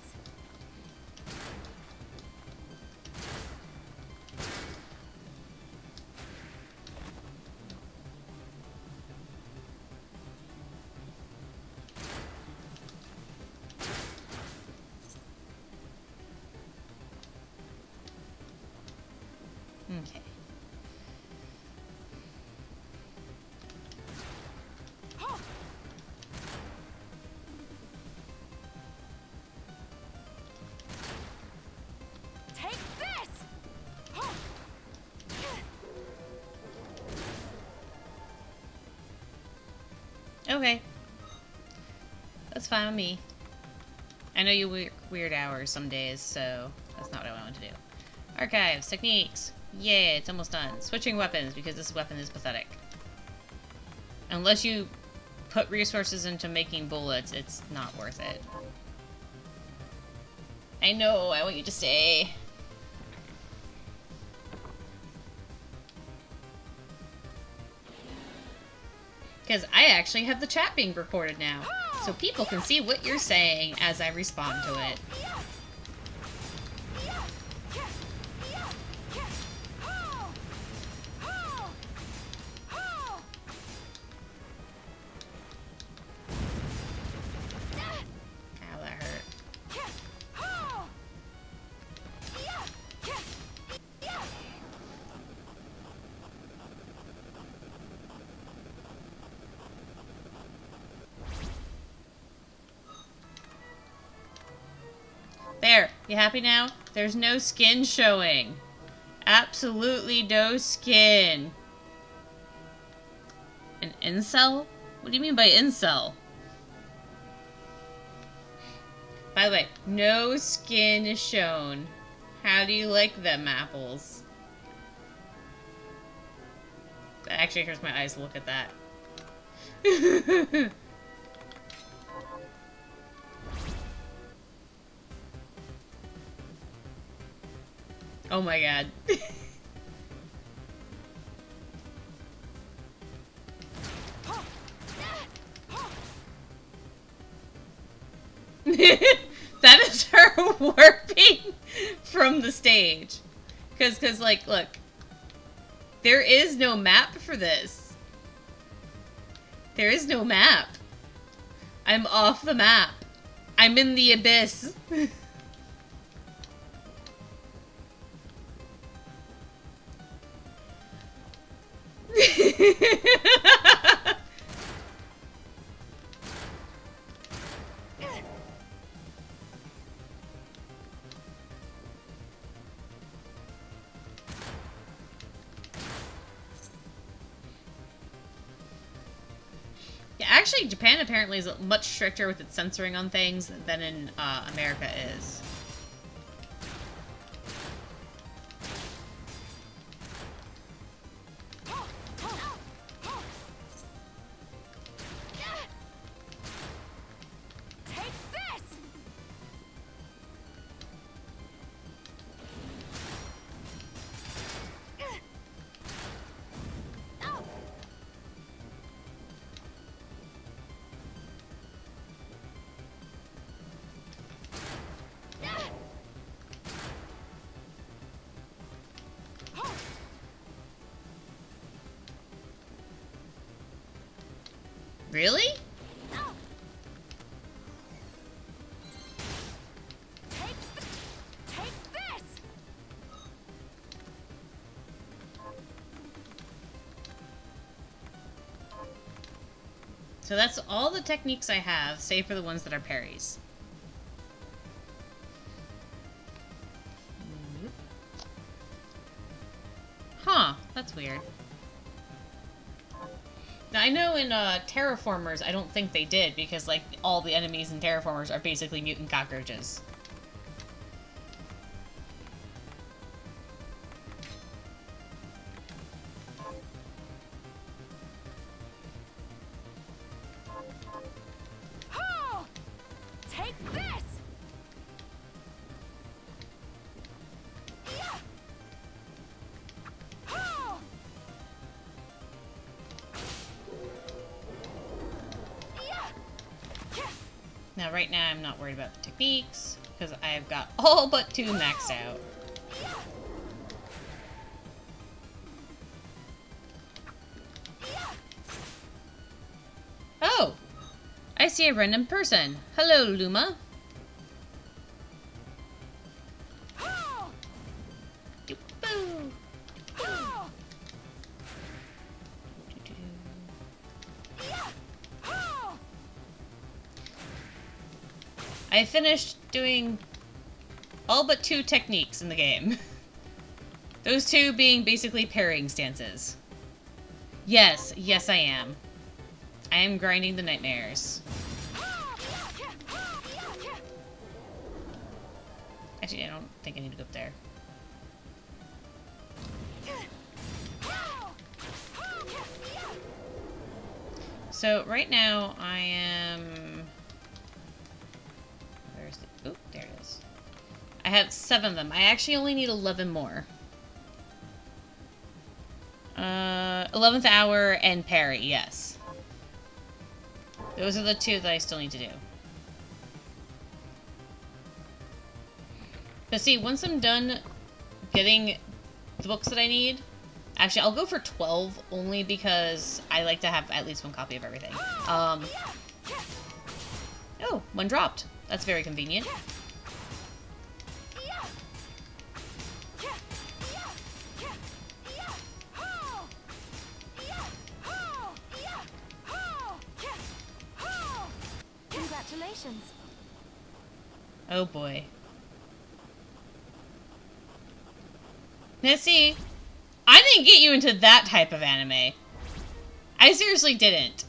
S1: Okay.
S3: Take this!
S1: Okay. That's fine with me. I know you work weird hours some days, so that's not what I want to do. Archives, techniques. Yeah, it's almost done. Switching weapons, because this weapon is pathetic. Unless you put resources into making bullets, it's not worth it. I know, I want you to stay. Because I actually have the chat being recorded now, so people can see what you're saying as I respond to it. Ow, that hurt. There, you happy now? There's no skin showing. Absolutely no skin. An incel? What do you mean by incel? By the way, no skin is shown. How do you like them apples? That actually hurts my eyes to look at that. Oh my god. That is her warping from the stage. Cause like, look. There is no map for this. There is no map. I'm off the map. I'm in the abyss. Yeah, actually, Japan apparently is much stricter with its censoring on things than in America is.
S3: Take this!
S1: Really?
S3: Take this!
S1: So that's all the techniques I have, save for the ones that are parries. Huh, that's weird. Now, I know in Terraformers, I don't think they did, because, like, all the enemies in Terraformers are basically mutant cockroaches.
S3: Oh! Take this! Oh!
S1: Now, right now, I'm not worried about the techniques, because I've got all but 2 maxed out. Oh! I see a random person. Hello, Luma.
S3: Oh!
S1: Boo!
S3: Oh! Oh!
S1: I finished doing all but 2 techniques in the game. Those 2 being basically parrying stances. Yes, yes I am. I am grinding the nightmares. Actually, I don't think I need to go up there. So, right now, I am... Where's the... Oop, there it is. I have 7 of them. I actually only need 11 more. 11th hour and parry, yes. Those are the 2 that I still need to do. But see, once I'm done getting the books that I need... Actually, I'll go for 12, only because I like to have at least 1 copy of everything. Oh, 1 dropped. That's very convenient.
S3: Congratulations.
S1: Oh boy. Now see, I didn't get you into that type of anime. I seriously didn't.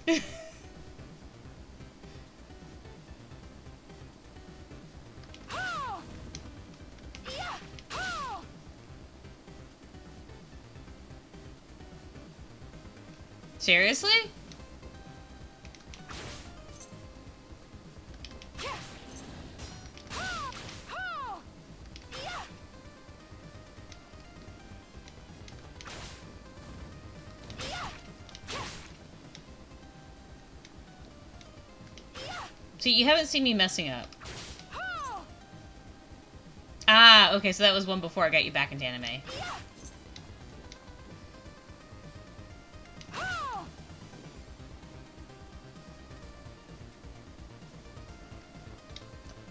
S1: Seriously? See, you haven't seen me messing up. Ah, okay, so that was one before I got you back into anime.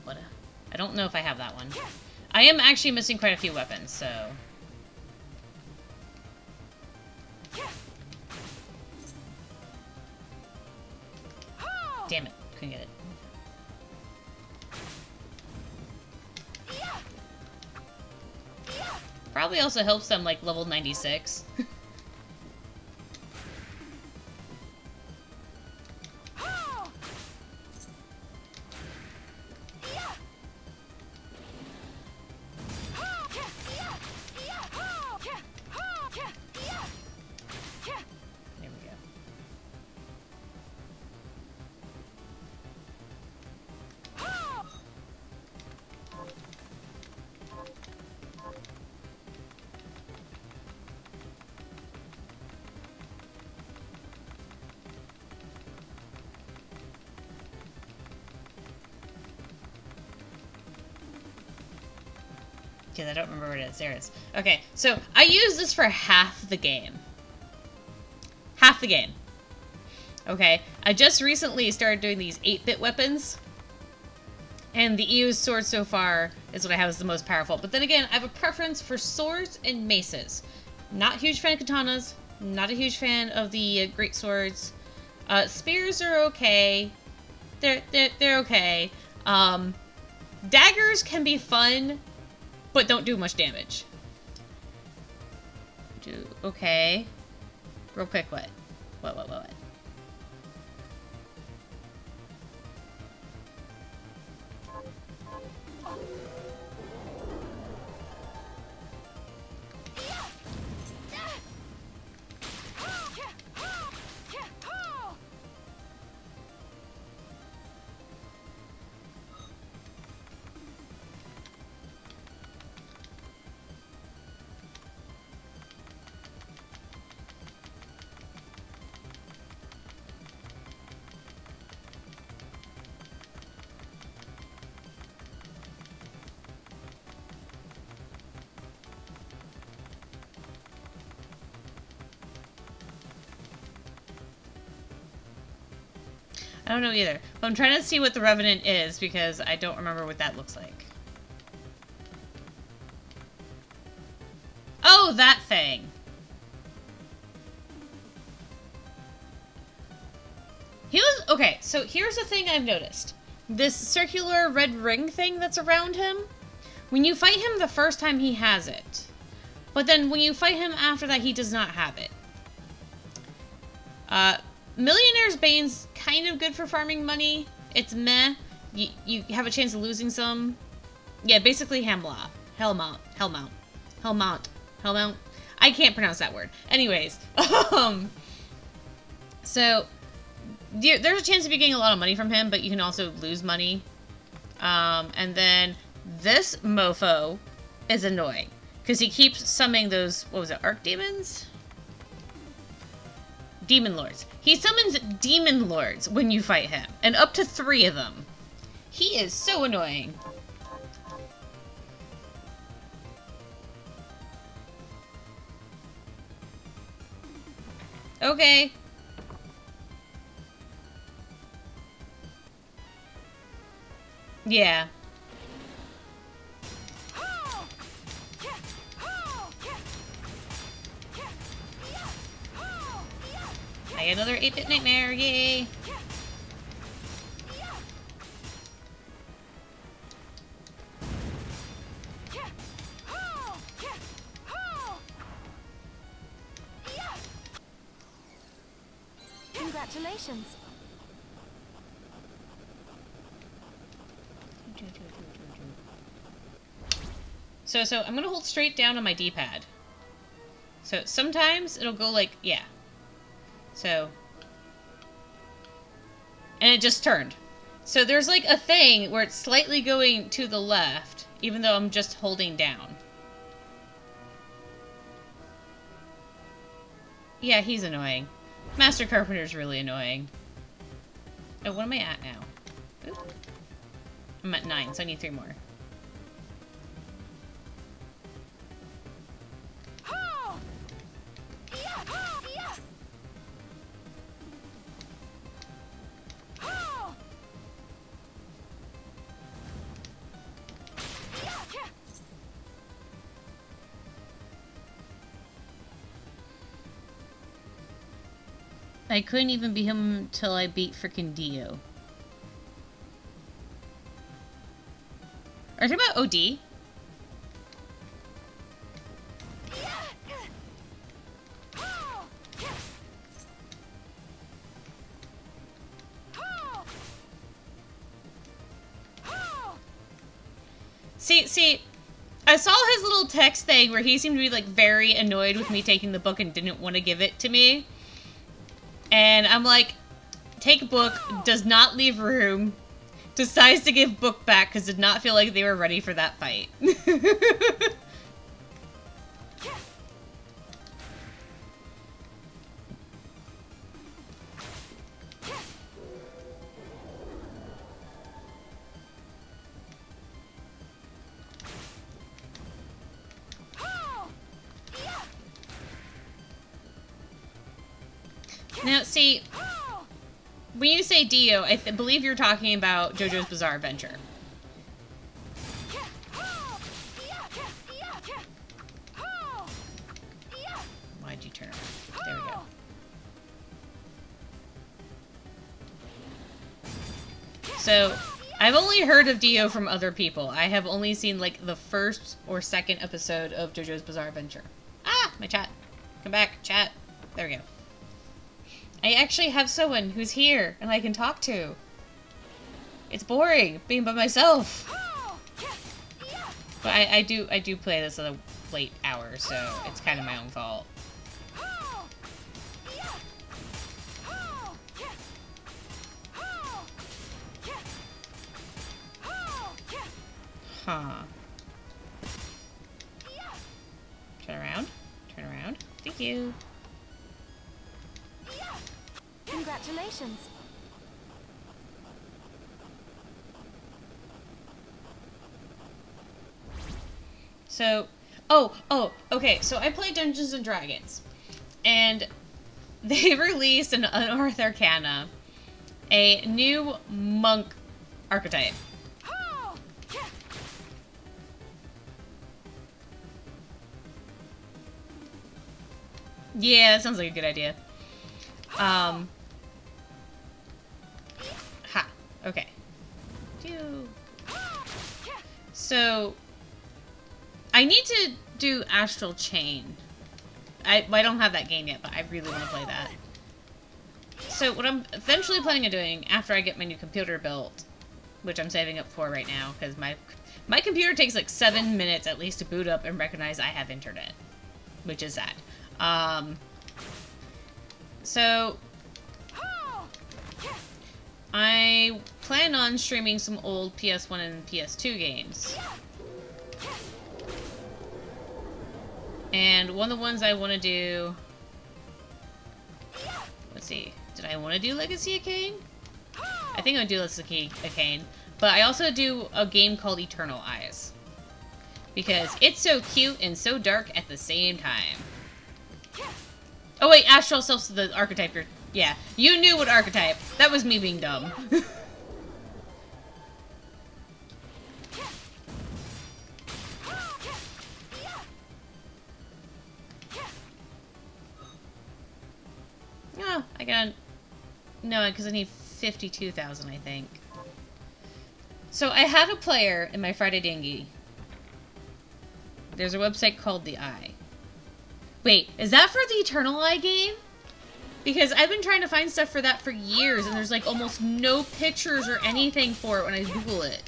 S1: What I don't know if I have that one. I am actually missing quite a few weapons, so... Damn it, couldn't get it. Probably also helps them like level 96. There we go. Because I don't remember what it is. There it is. Okay, so I use this for half the game. Half the game. Okay, I just recently started doing these 8-bit weapons, and the EO's sword so far is what I have as the most powerful. But then again, I have a preference for swords and maces. Not a huge fan of katanas, not a huge fan of the great swords. Spears are okay. They're okay. Daggers can be fun, but don't do much damage. Okay. Real quick, what? What? I don't know either. But I'm trying to see what the Revenant is because I don't remember what that looks like. Oh, that thing! He was... Okay, so here's the thing I've noticed. This circular red ring thing that's around him, when you fight him the first time, he has it. But then when you fight him after that, he does not have it. Millionaire's Bane's kind of good for farming money. It's meh. You have a chance of losing some. Yeah, basically Hellmount. I can't pronounce that word. Anyways, so there's a chance of you getting a lot of money from him, but you can also lose money. And then this mofo is annoying because he keeps summoning those, what was it, Archdemons? Demon Lords. He summons Demon Lords when you fight him, and up to 3 of them. He is so annoying. Okay. Yeah. I get another 8-bit nightmare, yay!
S3: Congratulations.
S1: So I'm gonna hold straight down on my D-pad. So sometimes it'll go like, yeah. So, and it just turned. So there's like a thing where it's slightly going to the left, even though I'm just holding down. Yeah, he's annoying. Master Carpenter's really annoying. Oh, what am I at now? Oop. I'm at 9, so I need 3 more. I couldn't even beat him until I beat frickin' Dio. Are you talking about OD? See, I saw his little text thing where he seemed to be like very annoyed with me taking the book and didn't want to give it to me. And I'm like, take book, does not leave room, decides to give book back because did not feel like they were ready for that fight. Now, see, when you say Dio, I believe you're talking about JoJo's Bizarre Adventure. Why'd you turn around? There we go. So, I've only heard of Dio from other people. I have only seen, like, the first or second episode of JoJo's Bizarre Adventure. Ah! My chat. Come back, chat. There we go. I actually have someone who's here and I can talk to. It's boring being by myself. But I do play this at a late hour, so it's kind of my own fault. Huh. Turn around. Turn around. Thank you.
S3: Congratulations.
S1: So, okay, so I play Dungeons and Dragons, and they released in Unearthed Arcana a new monk archetype. Yeah, that sounds like a good idea. Ha. Okay. So, I need to do Astral Chain. I don't have that game yet, but I really want to play that. So, what I'm eventually planning on doing after I get my new computer built, which I'm saving up for right now, because my computer takes like 7 minutes at least to boot up and recognize I have internet, which is sad. So, I plan on streaming some old PS1 and PS2 games. And one of the ones I want to do... Let's see. Did I want to do Legacy of Kain? I think I would do Legacy of Kain. But I also do a game called Eternal Eyes. Because it's so cute and so dark at the same time. Oh wait, Astral Self's the archetype you're... Yeah, you knew what archetype. That was me being dumb. Oh, I got... No, because I need 52,000, I think. So I had a player in my Friday Dinghy. There's a website called The Eye. Wait, is that for the Eternal Eye game? Because I've been trying to find stuff for that for years, and there's like almost no pictures or anything for it when I Google it.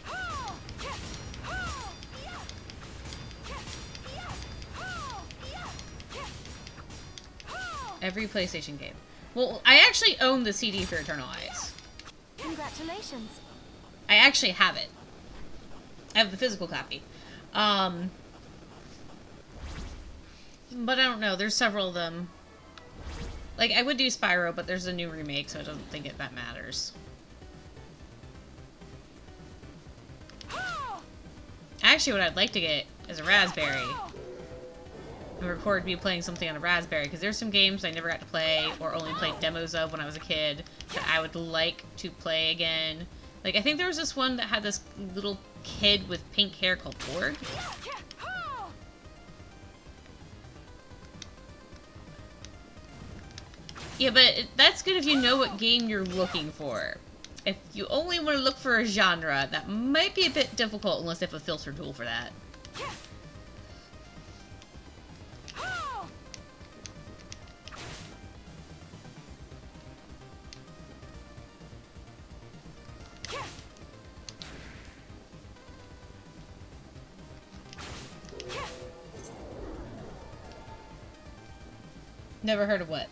S1: Every PlayStation game. Well, I actually own the CD for Eternal Eyes.
S3: Congratulations.
S1: I actually have it. I have the physical copy. But I don't know. There's several of them. Like, I would do Spyro, but there's a new remake, so I don't think that matters. Actually, what I'd like to get is a Raspberry. And record me playing something on a Raspberry, because there's some games I never got to play, or only played demos of when I was a kid, that I would like to play again. Like, I think there was this one that had this little kid with pink hair called Ford. Yeah, but that's good if you know what game you're looking for. If you only want to look for a genre, that might be a bit difficult unless they have a filter tool for that. Never heard of what?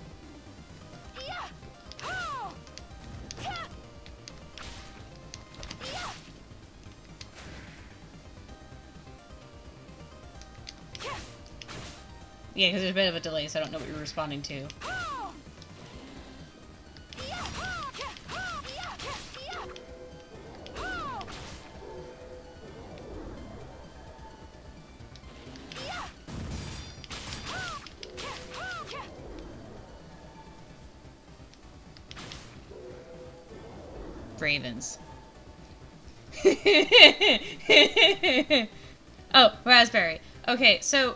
S1: Yeah, because there's a bit of a delay, so I don't know what you're responding to. ravens. Oh, raspberry. Okay, so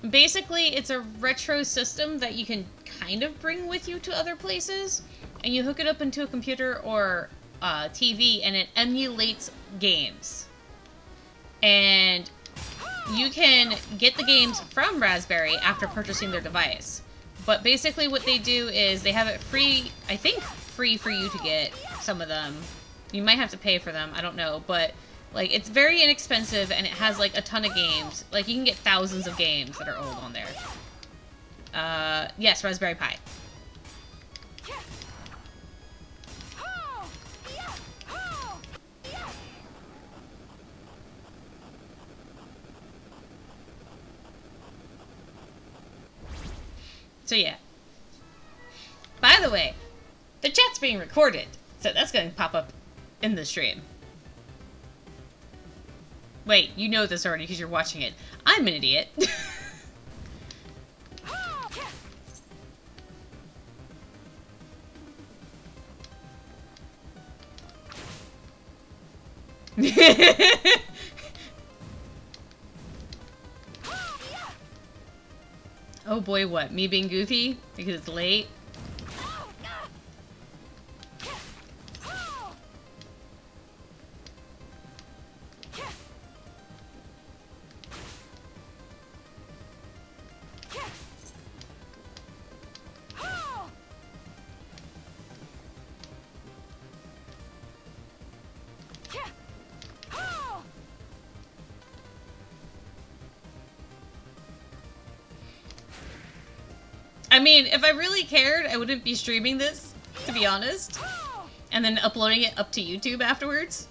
S1: basically it's a retro system that you can kind of bring with you to other places, and you hook it up into a computer or TV, and it emulates games. And you can get the games from Raspberry after purchasing their device. But basically what they do is they have it free, I think free for you to get some of them. You might have to pay for them, I don't know, but like it's very inexpensive and it has like a ton of games. Like you can get thousands of games that are old on there. Yes, Raspberry Pi. So yeah. By the way, the chat's being recorded, so that's going to pop up in the stream. Wait, you know this already because you're watching it. I'm an idiot. Oh boy, what? Me being goofy? Because it's late? I mean, if I really cared, I wouldn't be streaming this, to be honest. And then uploading it up to YouTube afterwards.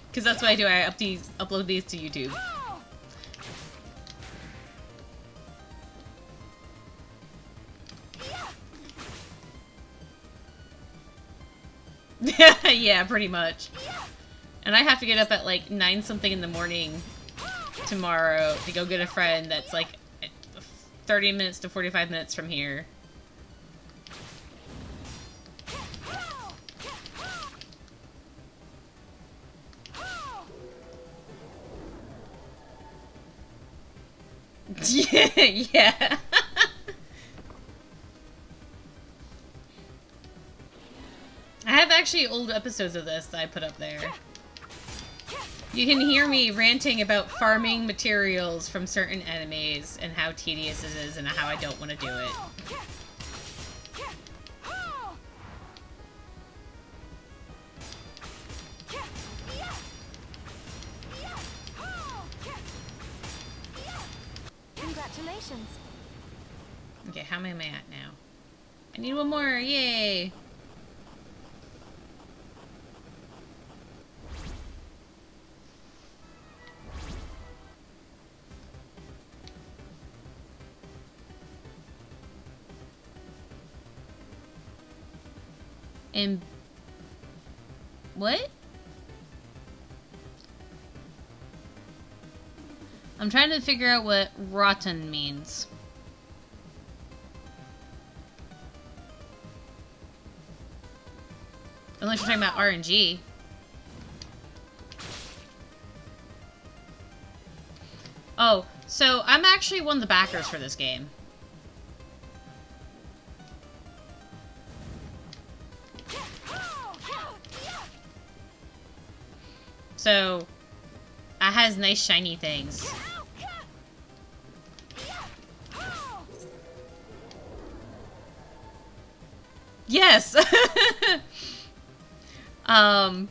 S1: Because that's what I do, I upload these to YouTube. Yeah, pretty much. And I have to get up at like 9 something in the morning tomorrow to go get a friend that's like 30 minutes to 45 minutes from here. Yeah. I have actually old episodes of this that I put up there. You can hear me ranting about farming materials from certain animes and how tedious it is and how I don't want to do it.
S3: Congratulations.
S1: Okay, how many am I at now? I need one more, yay! And what? I'm trying to figure out what rotten means. Unless you're talking about RNG. Oh, so I'm actually one of the backers for this game. So, it has nice shiny things. Yes! Oh,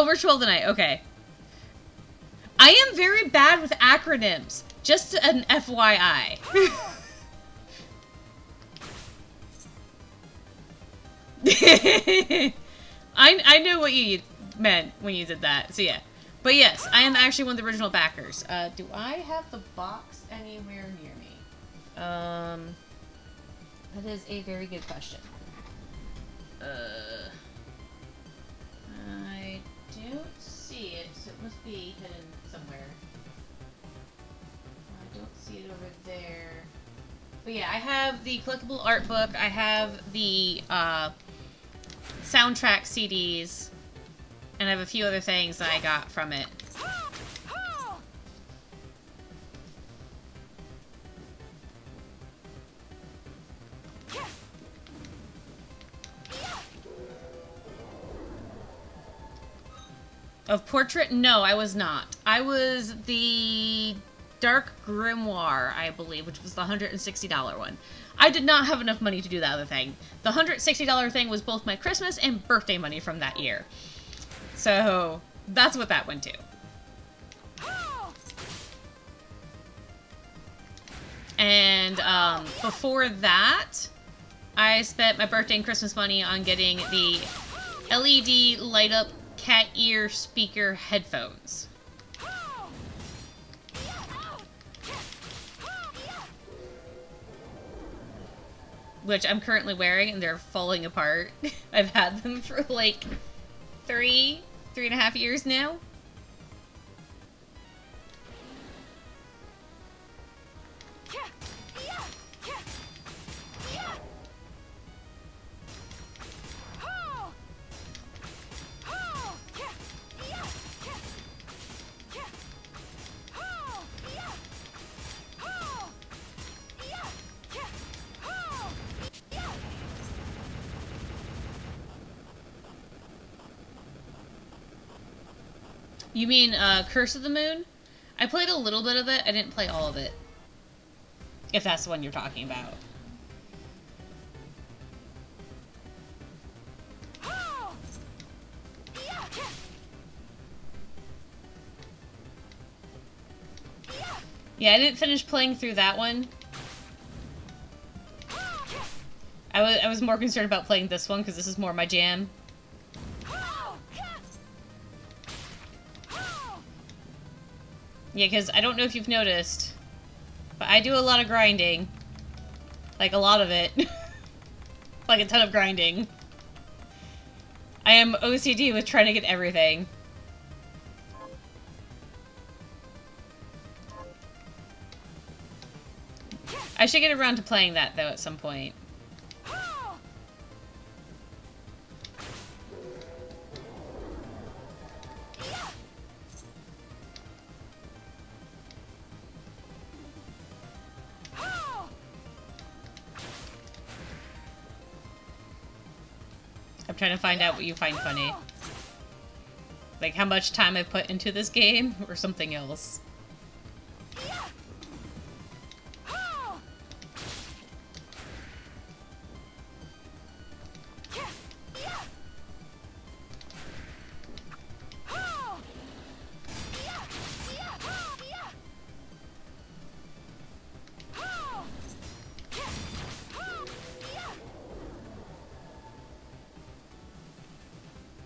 S1: Virtual tonight, okay. I am very bad with acronyms. Just an FYI. I knew what you meant when you did that, so yeah. But yes, I am actually one of the original backers. Do I have the box anywhere near me? That is a very good question. I don't see it, so it must be hidden somewhere. I don't see it over there. But yeah, I have the collectible art book. I have the soundtrack CDs, and I have a few other things that I got from it. Of Portrait? No, I was not. I was the Dark Grimoire, I believe, which was the $160 one. I did not have enough money to do the other thing. The $160 thing was both my Christmas and birthday money from that year. So, that's what that went to. And before that, I spent my birthday and Christmas money on getting the LED light-up cat ear speaker headphones. Which I'm currently wearing, and they're falling apart. I've had them for like 3.5 years now. You mean Curse of the Moon? I played a little bit of it. I didn't play all of it. If that's the one you're talking about. Yeah, I didn't finish playing through that one. I was more concerned about playing this one because this is more my jam. Yeah, because I don't know if you've noticed, but I do a lot of grinding. Like, a lot of it. Like, a ton of grinding. I am OCD with trying to get everything. I should get around to playing that, though, at some point. I'm trying to find out what you find funny. Like how much time I put into this game, or something else.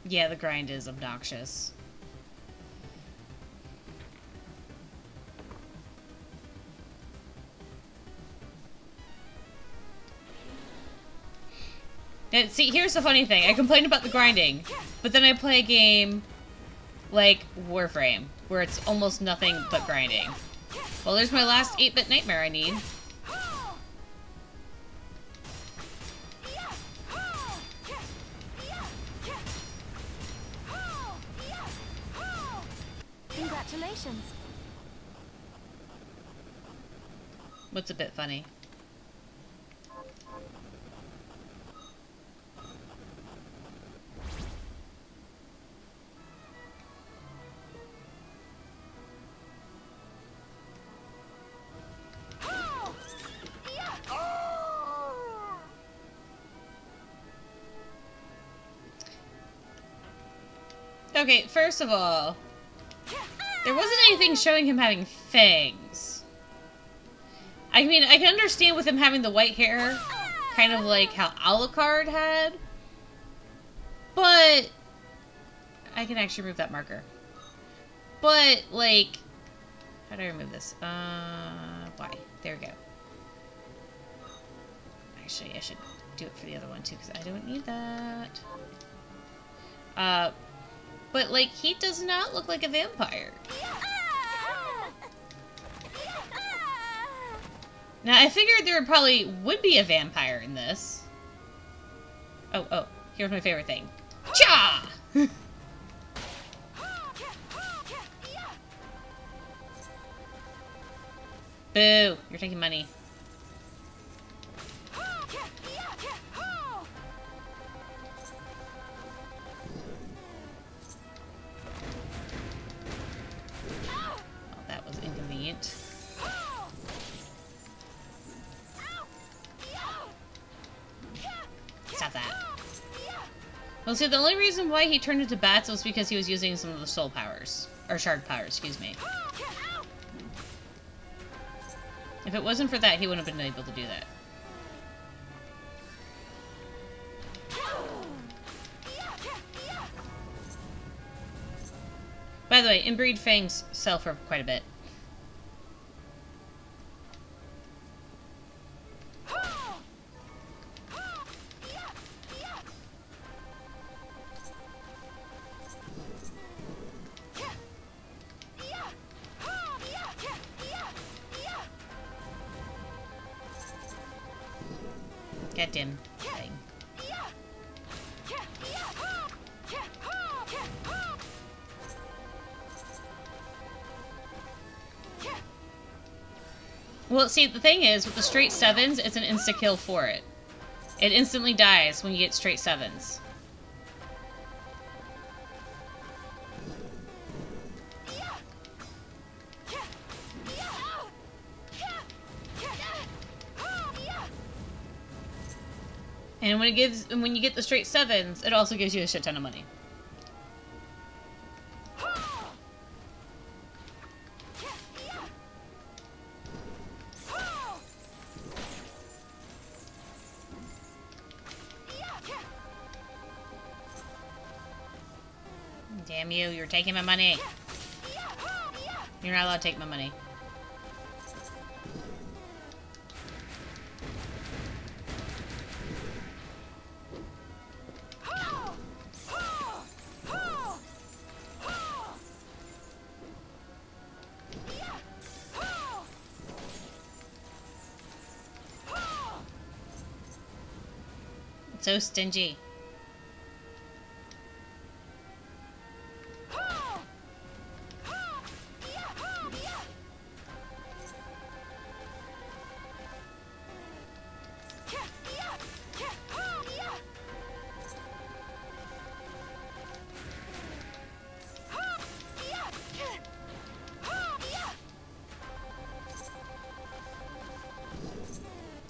S1: Yeah, the grind is obnoxious. And see, here's the funny thing. I complain about the grinding, but then I play a game like Warframe, where it's almost nothing but grinding. Well, there's my last 8-bit nightmare I need.
S3: Congratulations.
S1: What's a bit funny? Okay, first of all, there wasn't anything showing him having fangs. I mean, I can understand with him having the white hair, kind of like how Alucard had, but I can actually remove that marker. But, like, how do I remove this? Why? There we go. Actually, I should do it for the other one, too, because I don't need that. But, like, he does not look like a vampire. Now, I figured there probably would be a vampire in this. Oh, Here's my favorite thing. Cha! Boo! You're taking money. Oh, that was inconvenient. Stop that. Well, see, the only reason why he turned into bats was because he was using some of the soul powers. Or shard powers, excuse me. If it wasn't for that, he wouldn't have been able to do that. By the way, inbreed fangs sell for quite a bit. Get him. Thing. Well, see, the thing is, with the straight sevens, it's an insta-kill for it. It instantly dies when you get straight sevens. And when you get the straight sevens, it also gives you a shit ton of money. Damn you, you're taking my money. You're not allowed to take my money. It's so stingy.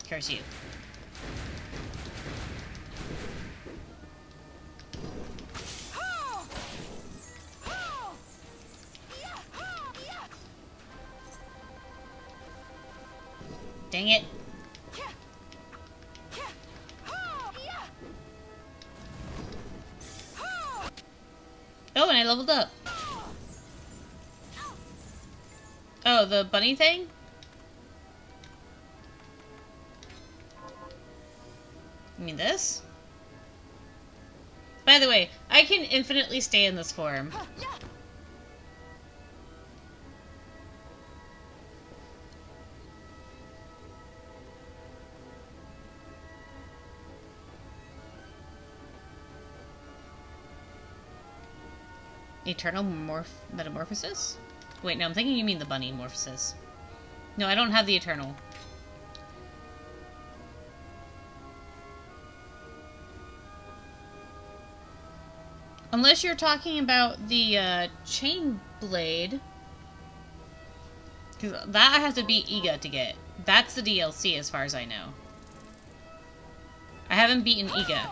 S1: Curse you. Dang it. Oh, and I leveled up. Oh, the bunny thing? You mean this? By the way, I can infinitely stay in this form. Eternal metamorphosis? Wait, no, I'm thinking you mean the bunny morphosis. No, I don't have the eternal. Unless you're talking about the chain blade. Because that I have to beat Iga to get. That's the DLC as far as I know. I haven't beaten Iga.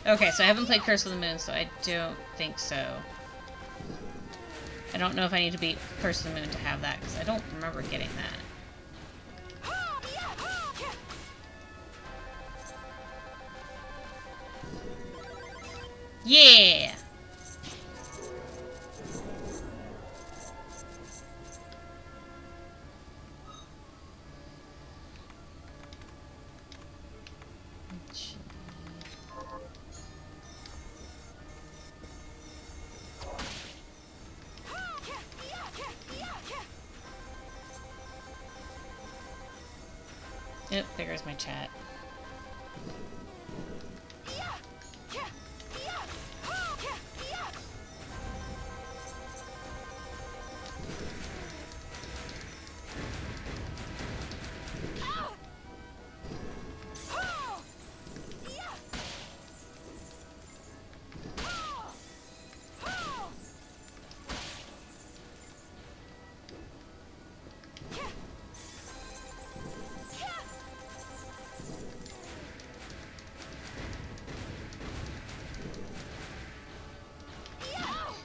S1: Okay, so I haven't played Curse of the Moon, so I don't think so. I don't know if I need to beat Curse of the Moon to have that, because I don't remember getting that. Yeah! Yep, there goes my chat.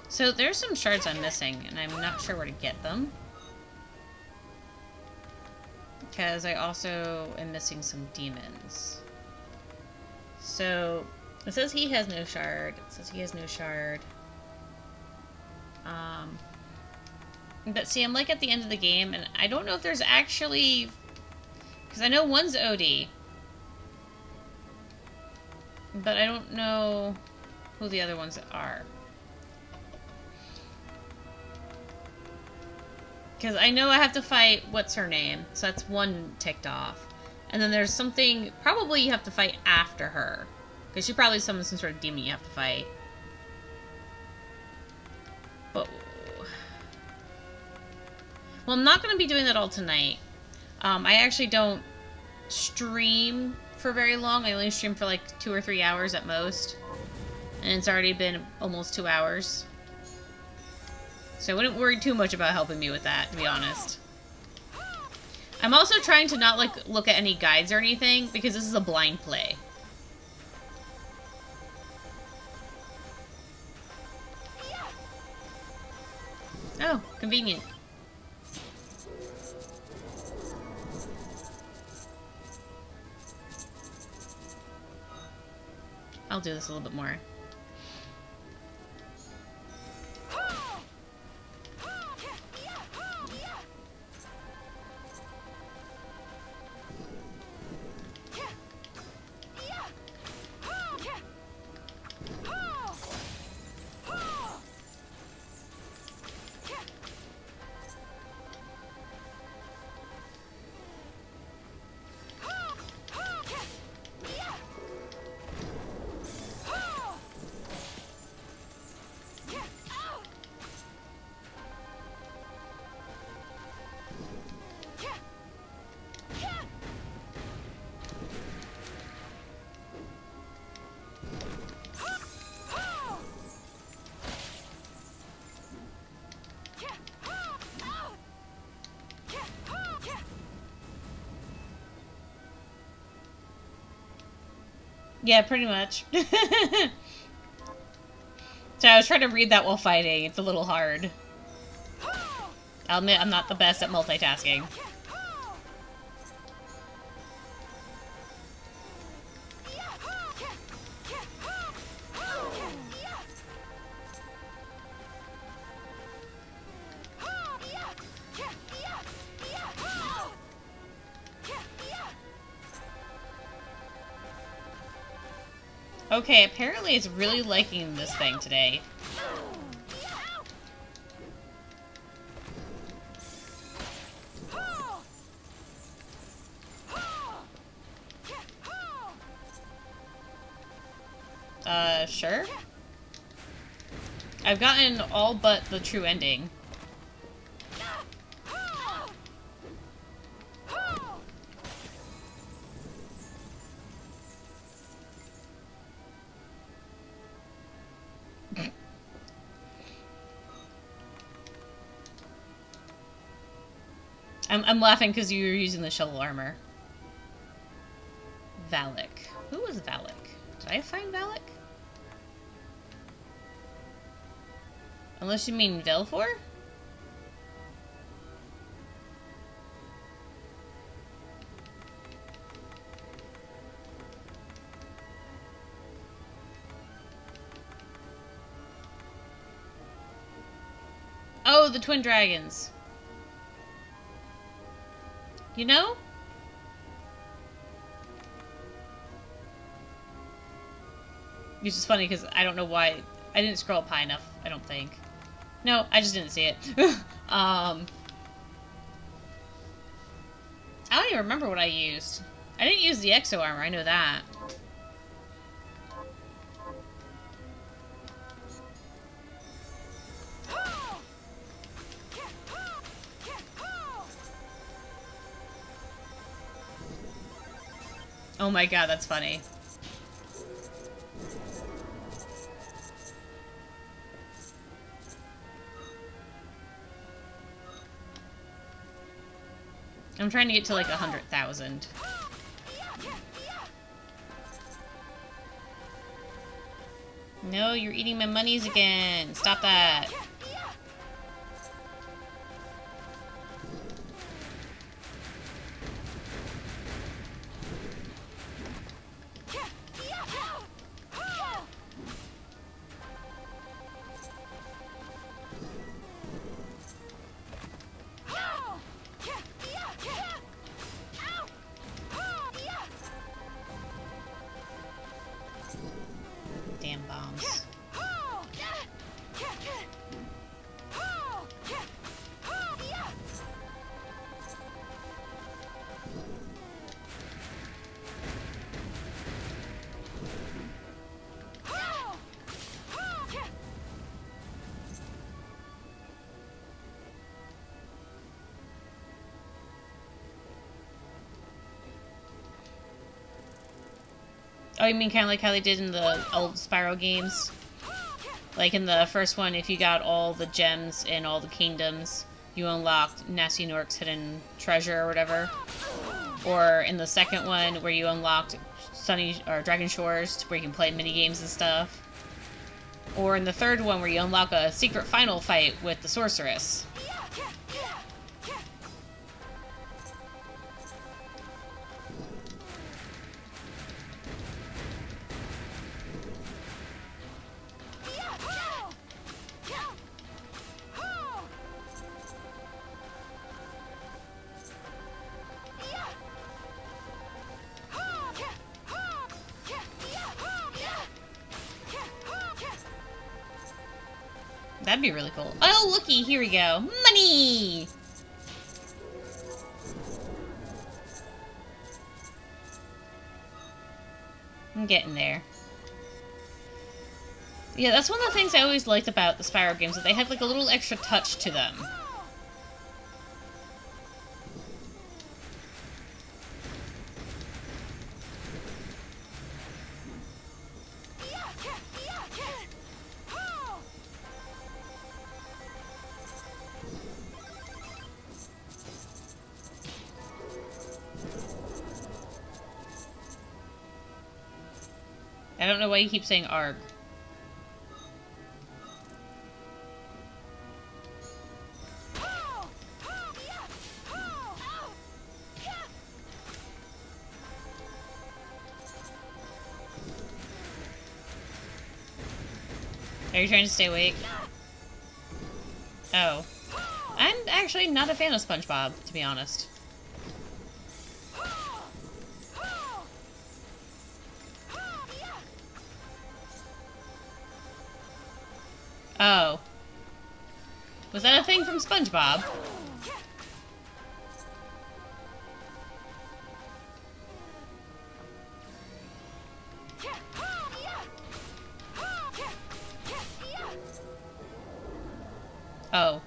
S1: So there's some shards I'm missing, and I'm not sure where to get them. Because I also am missing some demons. So, it says he has no shard. It says he has no shard. But see, I'm like at the end of the game, and I don't know if there's actually... Because I know one's OD. But I don't know who the other ones are. Because I know I have to fight, what's her name? So that's one ticked off. And then there's something, probably you have to fight after her. Because she probably summoned some sort of demon you have to fight. But... Well, I'm not going to be doing that all tonight. I actually don't stream for very long. I only stream for like 2 or 3 hours at most. And it's already been almost 2 hours. So I wouldn't worry too much about helping me with that, to be honest. I'm also trying to not, like, look at any guides or anything, because this is a blind play. Oh, convenient. I'll do this a little bit more. Yeah, pretty much. So I was trying to read that while fighting. It's a little hard. I'll admit I'm not the best at multitasking. Okay, apparently it's really liking this thing today. Sure? I've gotten all but the true ending. I'm laughing because you were using the shovel armor. Valak. Who was Valak? Did I find Valak? Unless you mean Velfor? Oh, the twin dragons. You know? Which is funny because I don't know why. I didn't scroll up high enough, I don't think. No, I just didn't see it. I don't even remember what I used. I didn't use the exo armor, I know that. Oh my god, that's funny. I'm trying to get to like 100,000. No, you're eating my monies again. Stop that. Damn bombs. Oh, you mean kind of like how they did in the old Spyro games? Like in the first one, if you got all the gems in all the kingdoms, you unlocked Nasty Nork's hidden treasure or whatever. Or in the second one, where you unlocked Sunny or Dragon Shores, where you can play mini games and stuff. Or in the third one, where you unlock a secret final fight with the sorceress. That'd be really cool. Oh, looky, here we go. Money! I'm getting there. Yeah, that's one of the things I always liked about the Spyro games, that they had like a little extra touch to them. I don't know why you keep saying ARG. Are you trying to stay awake? Oh. I'm actually not a fan of SpongeBob, to be honest. Oh. Was that a thing from SpongeBob? Oh.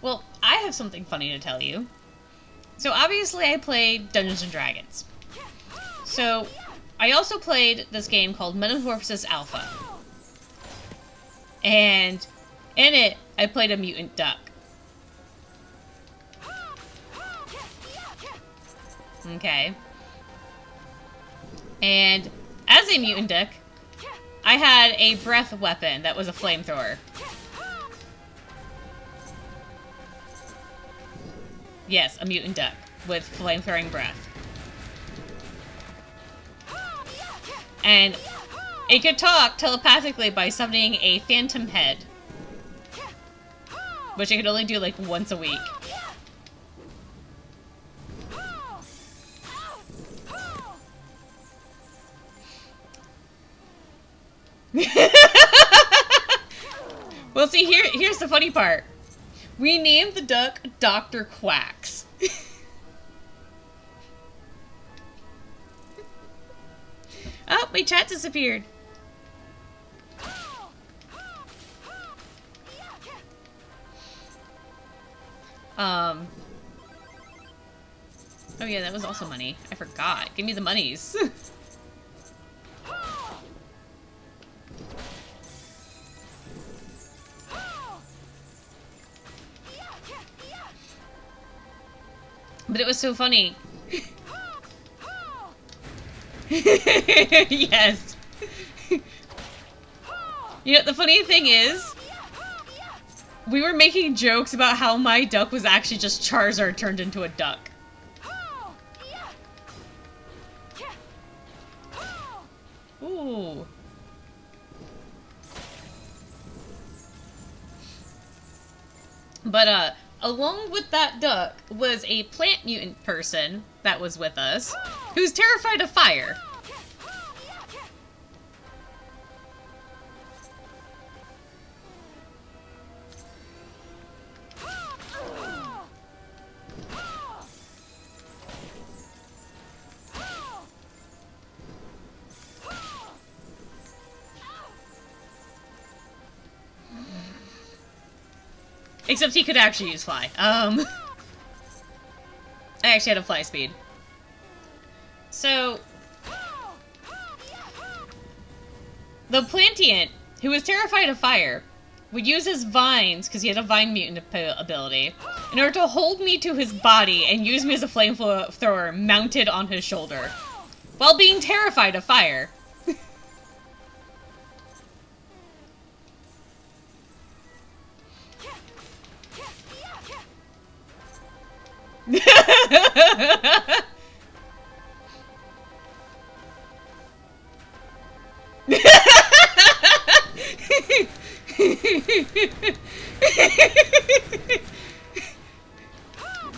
S1: Well, I have something funny to tell you. So obviously I played Dungeons & Dragons. So, I also played this game called Metamorphosis Alpha. And in it, I played a mutant duck. Okay. And as a mutant duck, I had a breath weapon that was a flamethrower. Yes, a mutant duck with flame-throwing breath. And it could talk telepathically by summoning a phantom head, which it could only do like once a week. Well, see, here's the funny part. We named the duck Dr. Quacks. Oh, my chat disappeared. Oh yeah, that was also money. I forgot. Give me the monies. But it was so funny. Yes. You know, the funny thing is, we were making jokes about how my duck was actually just Charizard turned into a duck. Ooh. But, along with that duck was a plant mutant person that was with us, who's terrified of fire. Except he could actually use fly. I actually had a fly speed. So, the Plantiant, who was terrified of fire, would use his vines, because he had a vine mutant ability, in order to hold me to his body and use me as a flamethrower mounted on his shoulder, while being terrified of fire.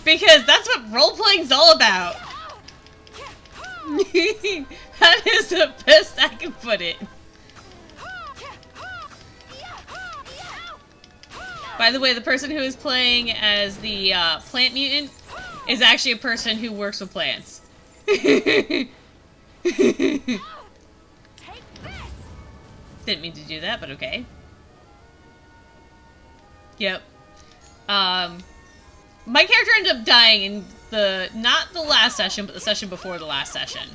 S1: Because that's what role-playing's all about. That is the best I can put it. By the way, the person who is playing as the plant mutant is actually a person who works with plants. Didn't mean to do that, but okay. Yep. My character ended up dying in not the last session, but the session before the last session.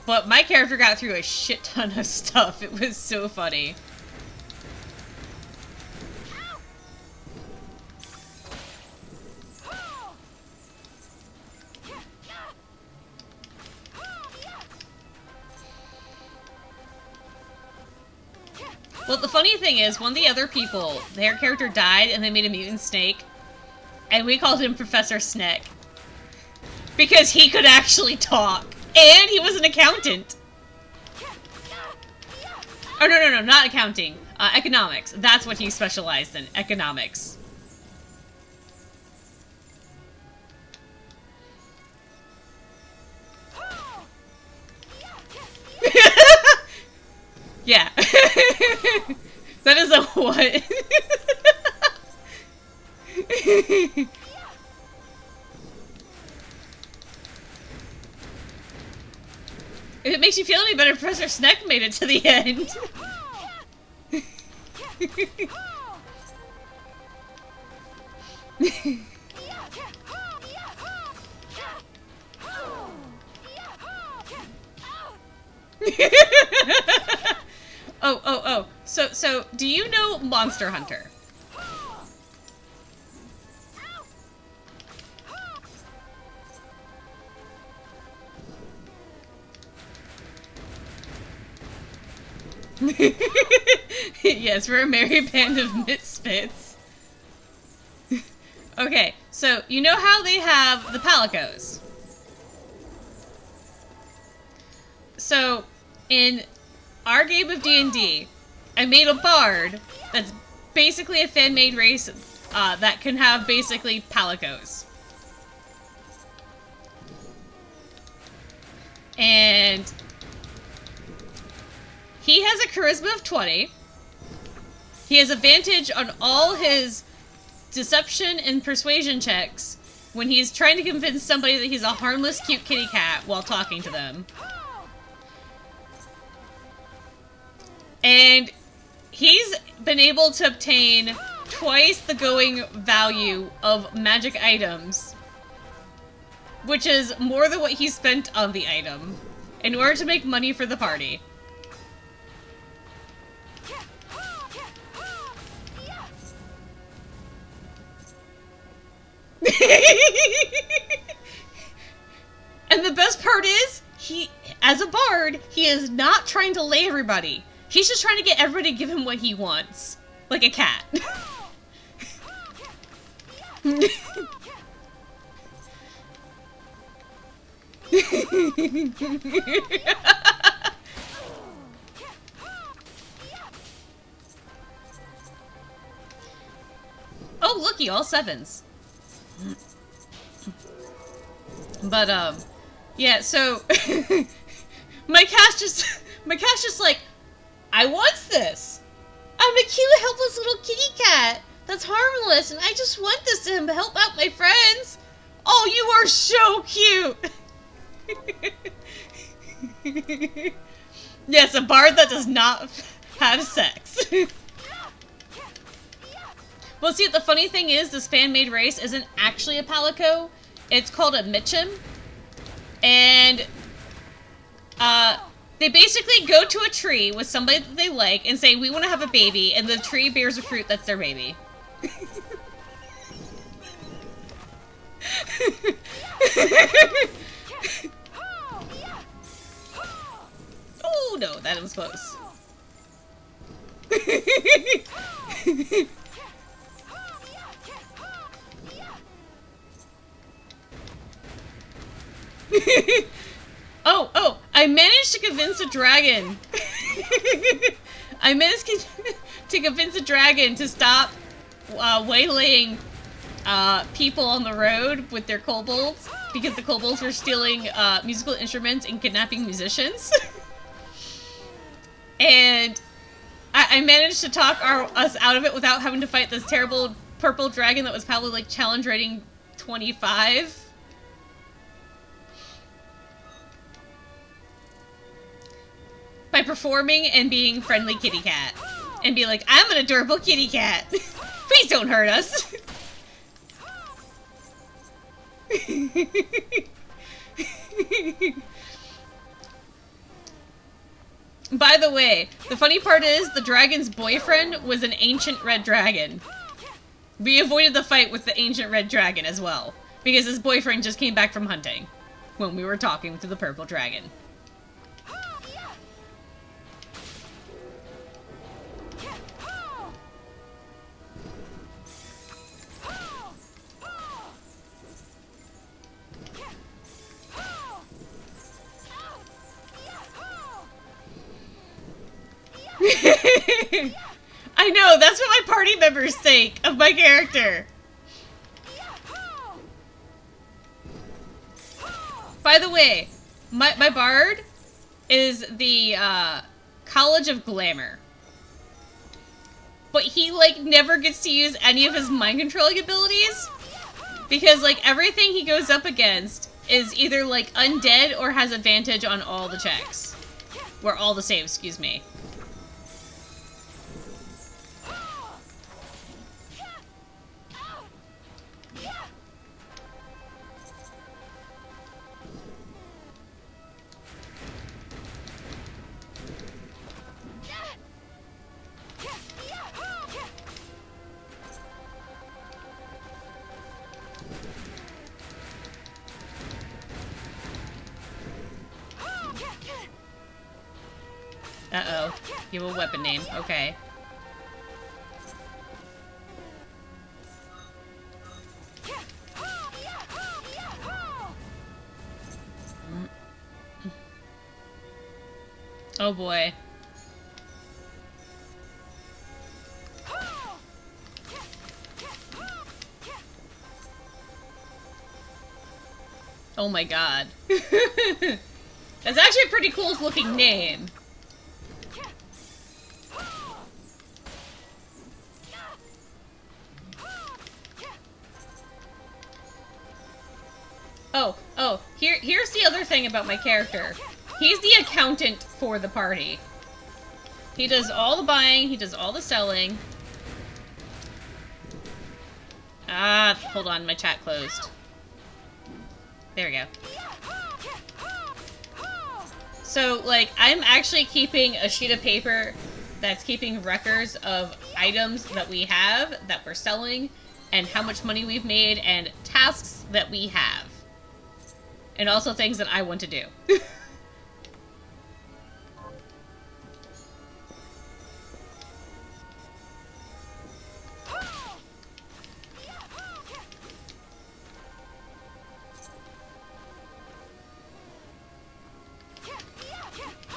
S1: But my character got through a shit ton of stuff. It was so funny. Well, the funny thing is, one of the other people, their character died and they made a mutant snake. And we called him Professor Sneck. Because he could actually talk. And he was an accountant. Oh, no, not accounting. Economics. That's what he specialized in. Economics. Yeah. That is a what? If it makes you feel any better, Professor Sneck made it to the end. Oh. So, do you know Monster Hunter? Yes, we're a merry band of misfits. Okay, so you know how they have the Palicos? So, in our game of D&D, I made a bard that's basically a fan-made race that can have basically Palicos. And he has a charisma of 20. He has advantage on all his deception and persuasion checks when he's trying to convince somebody that he's a harmless, cute kitty cat while talking to them. And he's been able to obtain twice the going value of magic items, which is more than what he spent on the item, in order to make money for the party. And the best part is, he, as a bard, he is not trying to lay everybody. He's just trying to get everybody to give him what he wants. Like a cat. Oh, looky, all sevens. But, yeah, so, my cat's just like, I want this! I'm a cute, helpless little kitty cat that's harmless, and I just want this to help out my friends! Oh, you are so cute! Yes, a bard that does not have sex. Well, see, the funny thing is, this fan-made race isn't actually a palico. It's called a Mitchum. And, they basically go to a tree with somebody that they like and say, we want to have a baby, and the tree bears a fruit that's their baby. Oh, no, that was close. Oh, I managed to convince a dragon. I managed to convince a dragon to stop waylaying people on the road with their kobolds, because the kobolds were stealing musical instruments and kidnapping musicians. And I managed to talk us out of it without having to fight this terrible purple dragon that was probably like challenge rating 25. By performing and being friendly kitty cat. And be like, I'm an adorable kitty cat. Please don't hurt us. By the way, the funny part is the dragon's boyfriend was an ancient red dragon. We avoided the fight with the ancient red dragon as well, because his boyfriend just came back from hunting when we were talking to the purple dragon. I know, that's what my party members think of my character. By the way, my bard is the College of Glamour. But he, like, never gets to use any of his mind controlling abilities. Because, like, everything he goes up against is either, like, undead or has advantage on all the checks. Or all the saves, excuse me. Uh-oh. You have a weapon name. Okay. Oh boy. Oh my god. That's actually a pretty cool looking name. Here's the other thing about my character. He's the accountant for the party. He does all the buying, he does all the selling. Ah, hold on, my chat closed. There we go. So, like, I'm actually keeping a sheet of paper that's keeping records of items that we have, that we're selling, and how much money we've made, and tasks that we have. And also things that I want to do.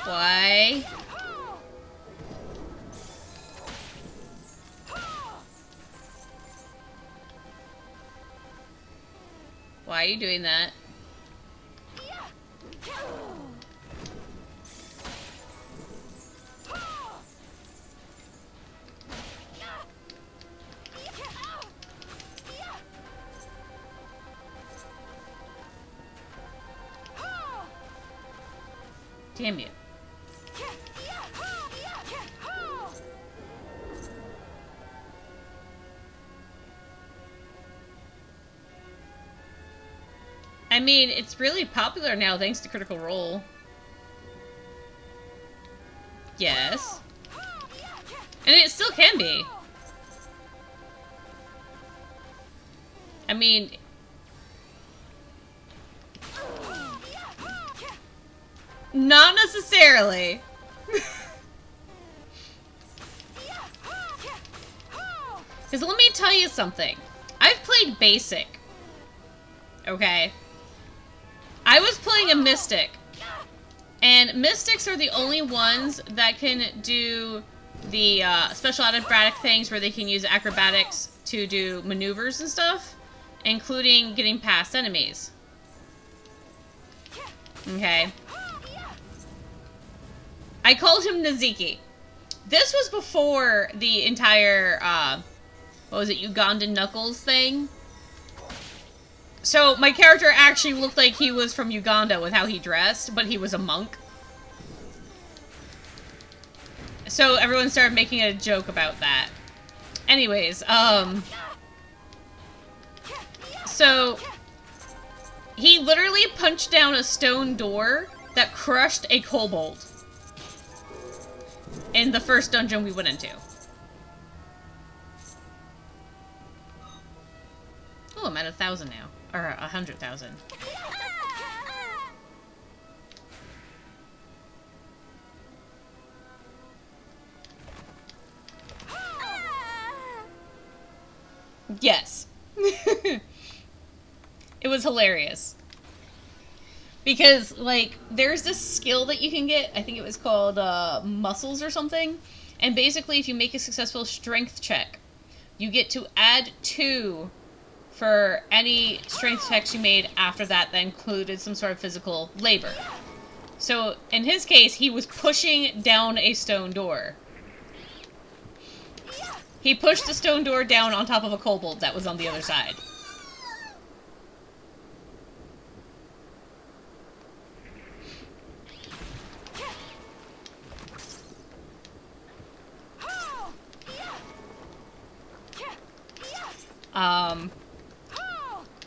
S1: Why? Why are you doing that? Damn you. I mean, it's really popular now thanks to Critical Role. Yes. And it still can be. I mean... Not necessarily. Because let me tell you something. I've played Basic. Okay? I was playing a Mystic. And Mystics are the only ones that can do the special acrobatic things where they can use acrobatics to do maneuvers and stuff, including getting past enemies. Okay. I called him Naziki. This was before the entire, what was it, Ugandan Knuckles thing? So, my character actually looked like he was from Uganda with how he dressed, but he was a monk. So, everyone started making a joke about that. Anyways, so, he literally punched down a stone door that crushed a kobold. In the first dungeon we went into. Oh, I'm at 1,000 now. Or 100,000. Yes. It was hilarious. Because, like, there's this skill that you can get, I think it was called, muscles or something. And basically, if you make a successful strength check, you get to add 2 for any strength checks you made after that included some sort of physical labor. So, in his case, he was pushing down a stone door. He pushed the stone door down on top of a kobold that was on the other side.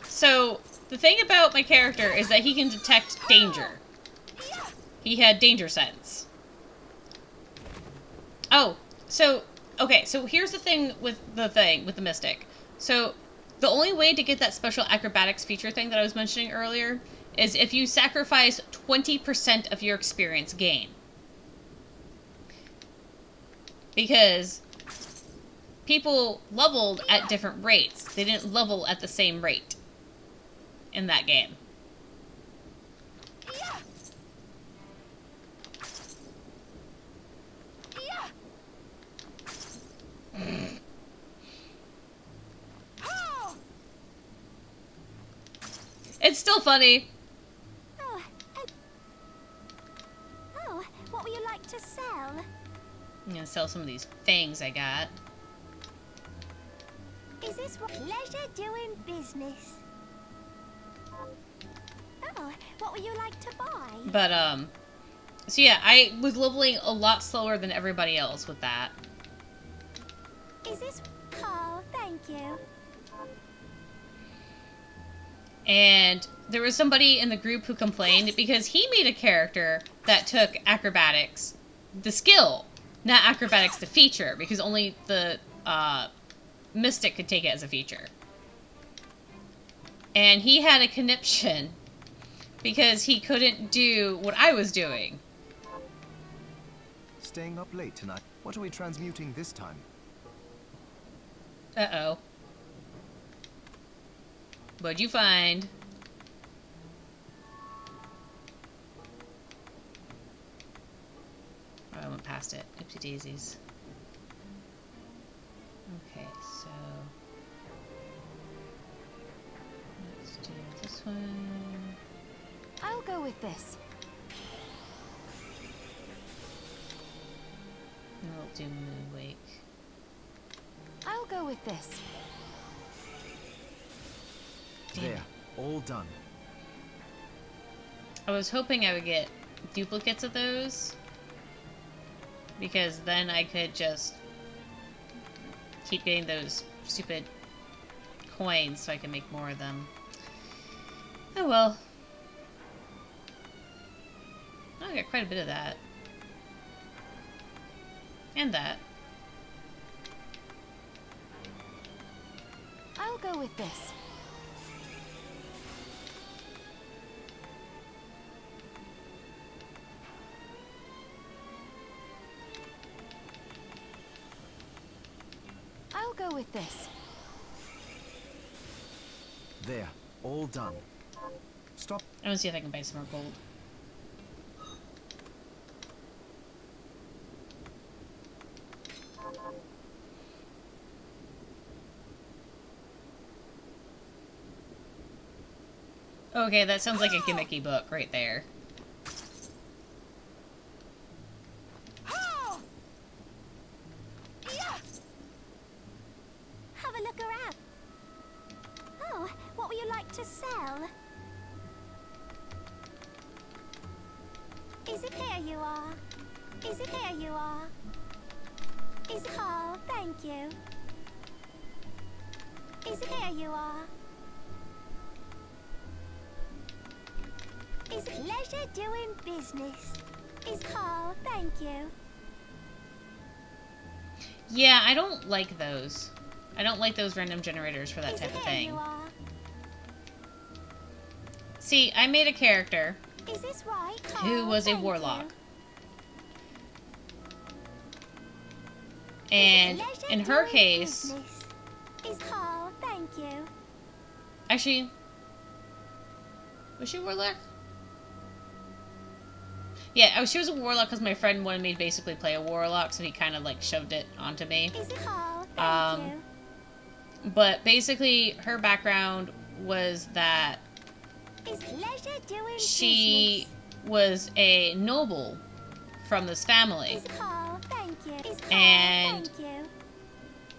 S1: So, the thing about my character is that he can detect danger. He had danger sense. Oh, so, okay, so here's the thing with the Mystic. So, the only way to get that special acrobatics feature thing that I was mentioning earlier is if you sacrifice 20% of your experience gain. Because people leveled at different rates. They didn't level at the same rate in that game. It's still funny.
S3: Oh, what would you like to sell?
S1: I'm gonna sell some of these things I got.
S3: Is this what pleasure doing business? Oh, what would you like to buy?
S1: But, So yeah, I was leveling a lot slower than everybody else with that.
S3: Is this... Oh, thank you.
S1: And there was somebody in the group who complained because he made a character that took acrobatics, the skill, not acrobatics, the feature, because only the mystic could take it as a feature. And he had a conniption because he couldn't do what I was doing.
S2: Staying up late tonight. What are we transmuting this time?
S1: Uh-oh. What'd you find? Oh, I went past it. Oopsie daisies. Okay, so let's do this one.
S3: I'll go with this.
S1: And we'll do Moonwake.
S3: I'll go with this.
S1: Damn
S2: There,
S1: it.
S2: all done.
S1: I was hoping I would get duplicates of those, because then I could just keep getting those stupid coins so I can make more of them. Oh well. Oh, I got quite a bit of that. And that.
S3: I'll go with this. I'll go with this.
S2: There, all done. Stop.
S1: I want to see if I can buy some more gold. Okay, that sounds like a gimmicky book right there.
S3: Have a look around. Oh, what would you like to sell? Is it here you are? Is it here you are? Is it... Oh, thank you. Is it here you are? Is it pleasure doing business? Is... Oh, thank you.
S1: Yeah, I don't like those. I don't like those random generators for that
S3: Is
S1: type
S3: it
S1: of
S3: here
S1: thing.
S3: you are?
S1: See, I made a character
S3: Is this right?
S1: who
S3: Oh,
S1: was a
S3: thank
S1: warlock.
S3: you.
S1: And
S3: Is it
S1: in
S3: pleasure
S1: her
S3: doing
S1: case,
S3: business? Is... Oh, thank you.
S1: actually, was she a warlock? Yeah, she was a warlock because my friend wanted me to basically play a warlock, so he kind of like shoved it onto me.
S3: Is it... Oh, thank you.
S1: But basically, her background was that
S3: Is pleasure doing
S1: she
S3: business?
S1: was a noble from this family.
S3: Is... Oh, thank you. Is... Oh,
S1: And
S3: thank you.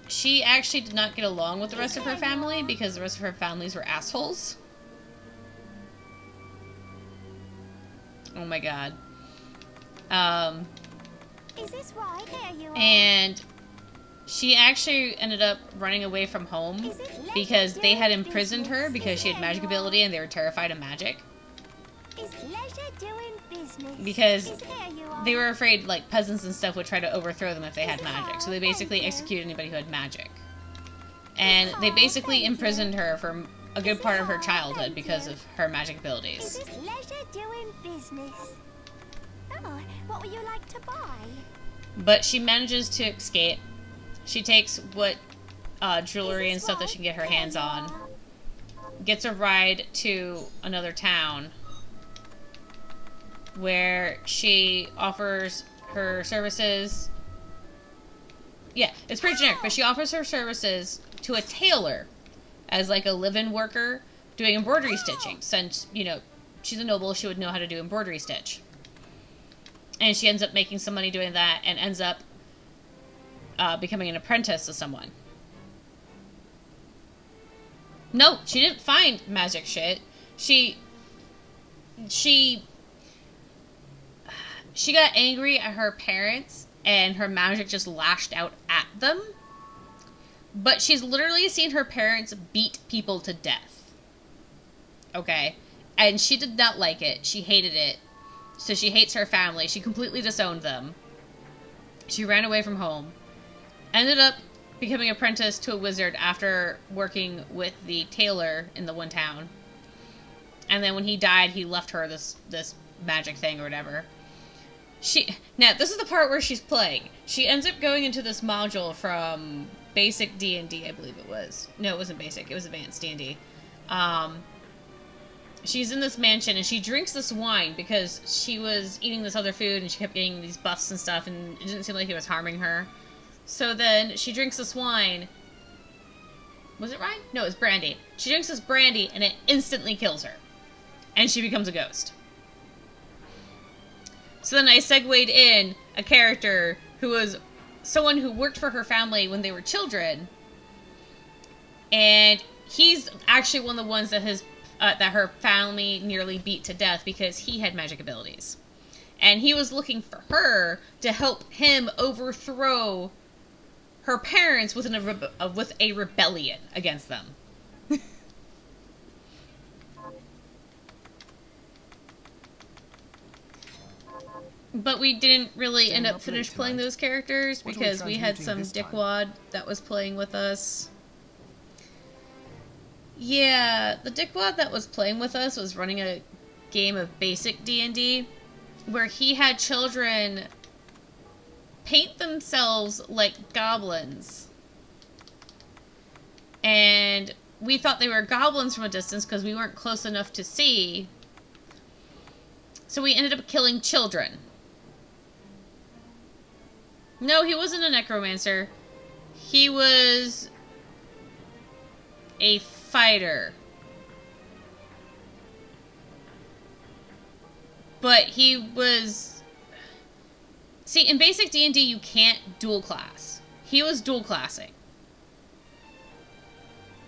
S1: she actually did not get along with the rest of her family because the rest of her families were assholes. Oh my god.
S3: Is this right? Here you are.
S1: And she actually ended up running away from home
S3: Is it pleasure
S1: because they had
S3: doing
S1: imprisoned her
S3: business?
S1: because she had
S3: Is
S1: magic
S3: here you are.
S1: ability and they were terrified of magic.
S3: Is pleasure doing business?
S1: Because
S3: Is here you are.
S1: they were afraid like peasants and stuff would try to overthrow them if they had
S3: Is it
S1: magic. So
S3: all?
S1: they basically
S3: Thank you.
S1: executed anybody who had magic. And they
S3: all?
S1: basically
S3: Thank
S1: imprisoned
S3: you.
S1: her for a good
S3: Is
S1: part
S3: it
S1: of her
S3: all?
S1: childhood
S3: Thank
S1: because
S3: you.
S1: of her magic
S3: Is
S1: abilities.
S3: this pleasure doing business? Oh, what would you like to buy?
S1: But she manages to escape. She takes what jewelry
S3: Is
S1: and
S3: this
S1: stuff that
S3: right?
S1: she can get her
S3: Here
S1: hands
S3: you
S1: on.
S3: are.
S1: Gets a ride to another town where she offers her services. Yeah, it's pretty generic, but she offers her services to a tailor as like a live-in worker doing embroidery stitching. Since, you know, she's a noble, she would know how to do embroidery stitch. And she ends up making some money doing that and ends up becoming an apprentice to someone. No, she didn't find magic shit. She she got angry at her parents and her magic just lashed out at them. But she's literally seen her parents beat people to death. Okay? And she did not like it. She hated it. So she hates her family. She completely disowned them. She ran away from home. Ended up becoming apprenticed to a wizard after working with the tailor in the one town. And then when he died, he left her this magic thing or whatever. Now, this is the part where she's playing. She ends up going into this module from basic D&D, I believe it was. No, it wasn't basic. It was advanced D&D. She's in this mansion, and she drinks this wine because she was eating this other food, and she kept getting these buffs and stuff, and it didn't seem like it was harming her. So then she drinks this wine. Was it wine? No, it was brandy. She drinks this brandy, and it instantly kills her. And she becomes a ghost. So then I segued in a character who was someone who worked for her family when they were children. And he's actually one of the ones that that her family nearly beat to death because he had magic abilities. And he was looking for her to help him overthrow her parents with a rebellion against them. But we didn't really end up finish playing those characters because we had some dickwad that was playing with us. Yeah, the dickwad that was playing with us was running a game of basic D&D where he had children paint themselves like goblins. And we thought they were goblins from a distance because we weren't close enough to see. So we ended up killing children. No, he wasn't a necromancer. He was a fighter. But he was... See, in basic D&D, you can't dual class. He was dual classing.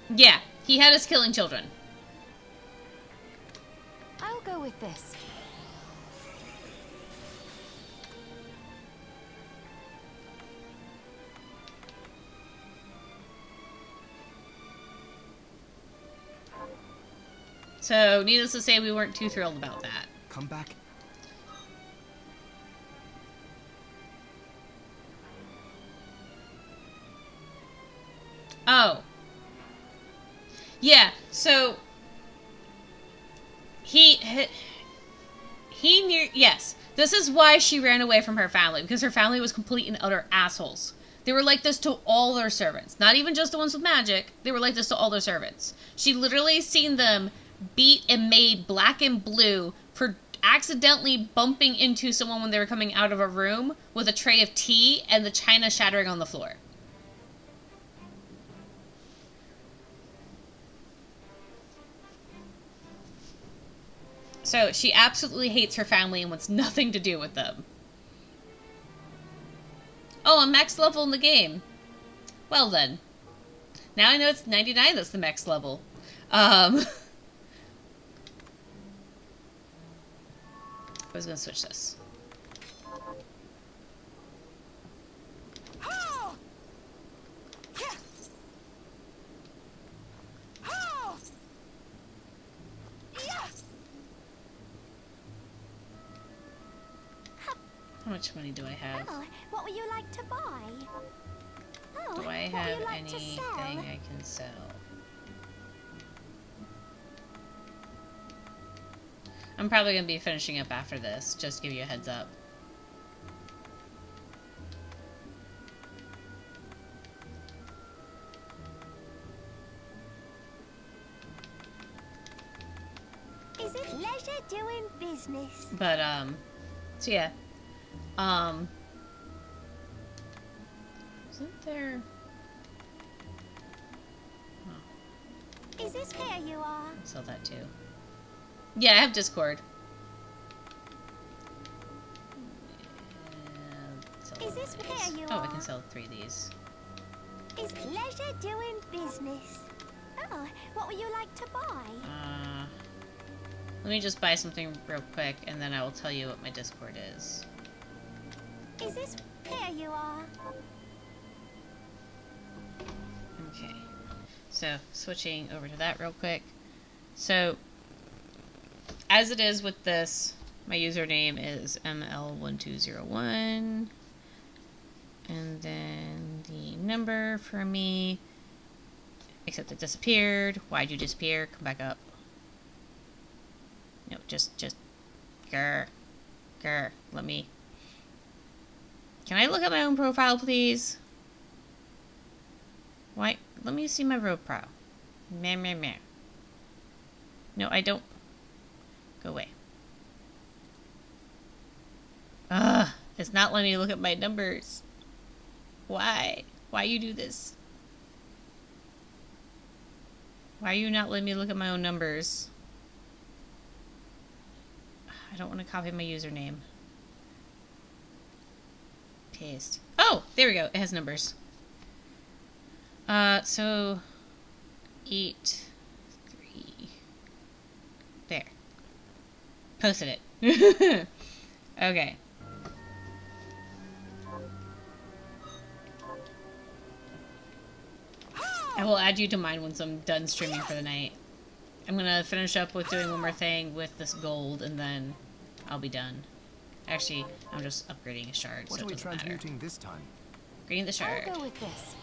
S1: Yeah, he had us killing children.
S3: I'll go with this.
S1: So, needless to say, we weren't too thrilled about that.
S2: Come back.
S1: Oh. Yeah, so... Yes, this is why she ran away from her family, because her family was complete and utter assholes. They were like this to all their servants. Not even just the ones with magic. They were like this to all their servants. She literally seen them beat and made black and blue for accidentally bumping into someone when they were coming out of a room with a tray of tea and the china shattering on the floor. So she absolutely hates her family and wants nothing to do with them. Oh, I'm max level in the game. Well then. Now I know it's 99 that's the max level. I was gonna switch this. How much money do I have?
S3: Oh, what would you like to buy? Oh,
S1: Do I
S3: what would
S1: have
S3: you like
S1: anything
S3: to sell?
S1: I can sell? I'm probably going to be finishing up after this, just to give you a heads up.
S3: Is it pleasure doing business?
S1: But, so yeah. Isn't there... Oh,
S3: Is this here you are?
S1: I'll sell that too. Yeah, I have Discord. Sell
S3: Is this
S1: these.
S3: where you
S1: Oh, I
S3: are?
S1: can sell 3 of these.
S3: Is pleasure doing business? Oh, what would you like to buy?
S1: Let me just buy something real quick, and then I will tell you what my Discord is.
S3: Is this... Here you are.
S1: Okay. So, switching over to that real quick. So, as it is with this, my username is ML1201. And then the number for me, except it disappeared. Why'd you disappear? Come back up. No, just, grr, let me. Can I look at my own profile, please? Why? Let me see my profile. Meh. No, I don't. Go away. Ugh, it's not letting me look at my numbers. Why? Why you do this? Why are you not letting me look at my own numbers? I don't want to copy my username. Paste. Oh, there we go. It has numbers. So 8, 3. There. Posted it. Okay. I will add you to mine once I'm done streaming for the night. I'm gonna finish up with doing one more thing with this gold, and then I'll be done. Actually, I'm just upgrading a shard,
S2: What
S1: so
S2: are
S1: it
S2: we
S1: doesn't matter.
S2: transmuting this time?
S1: Upgrading the shard.
S3: I'll go with this.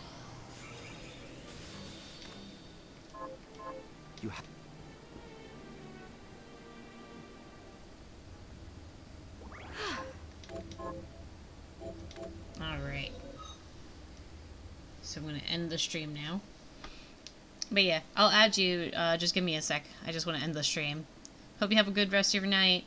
S2: You have.
S1: Alright. So I'm gonna end the stream now. But yeah, I'll add you. Just give me a sec. I just want to end the stream. Hope you have a good rest of your night.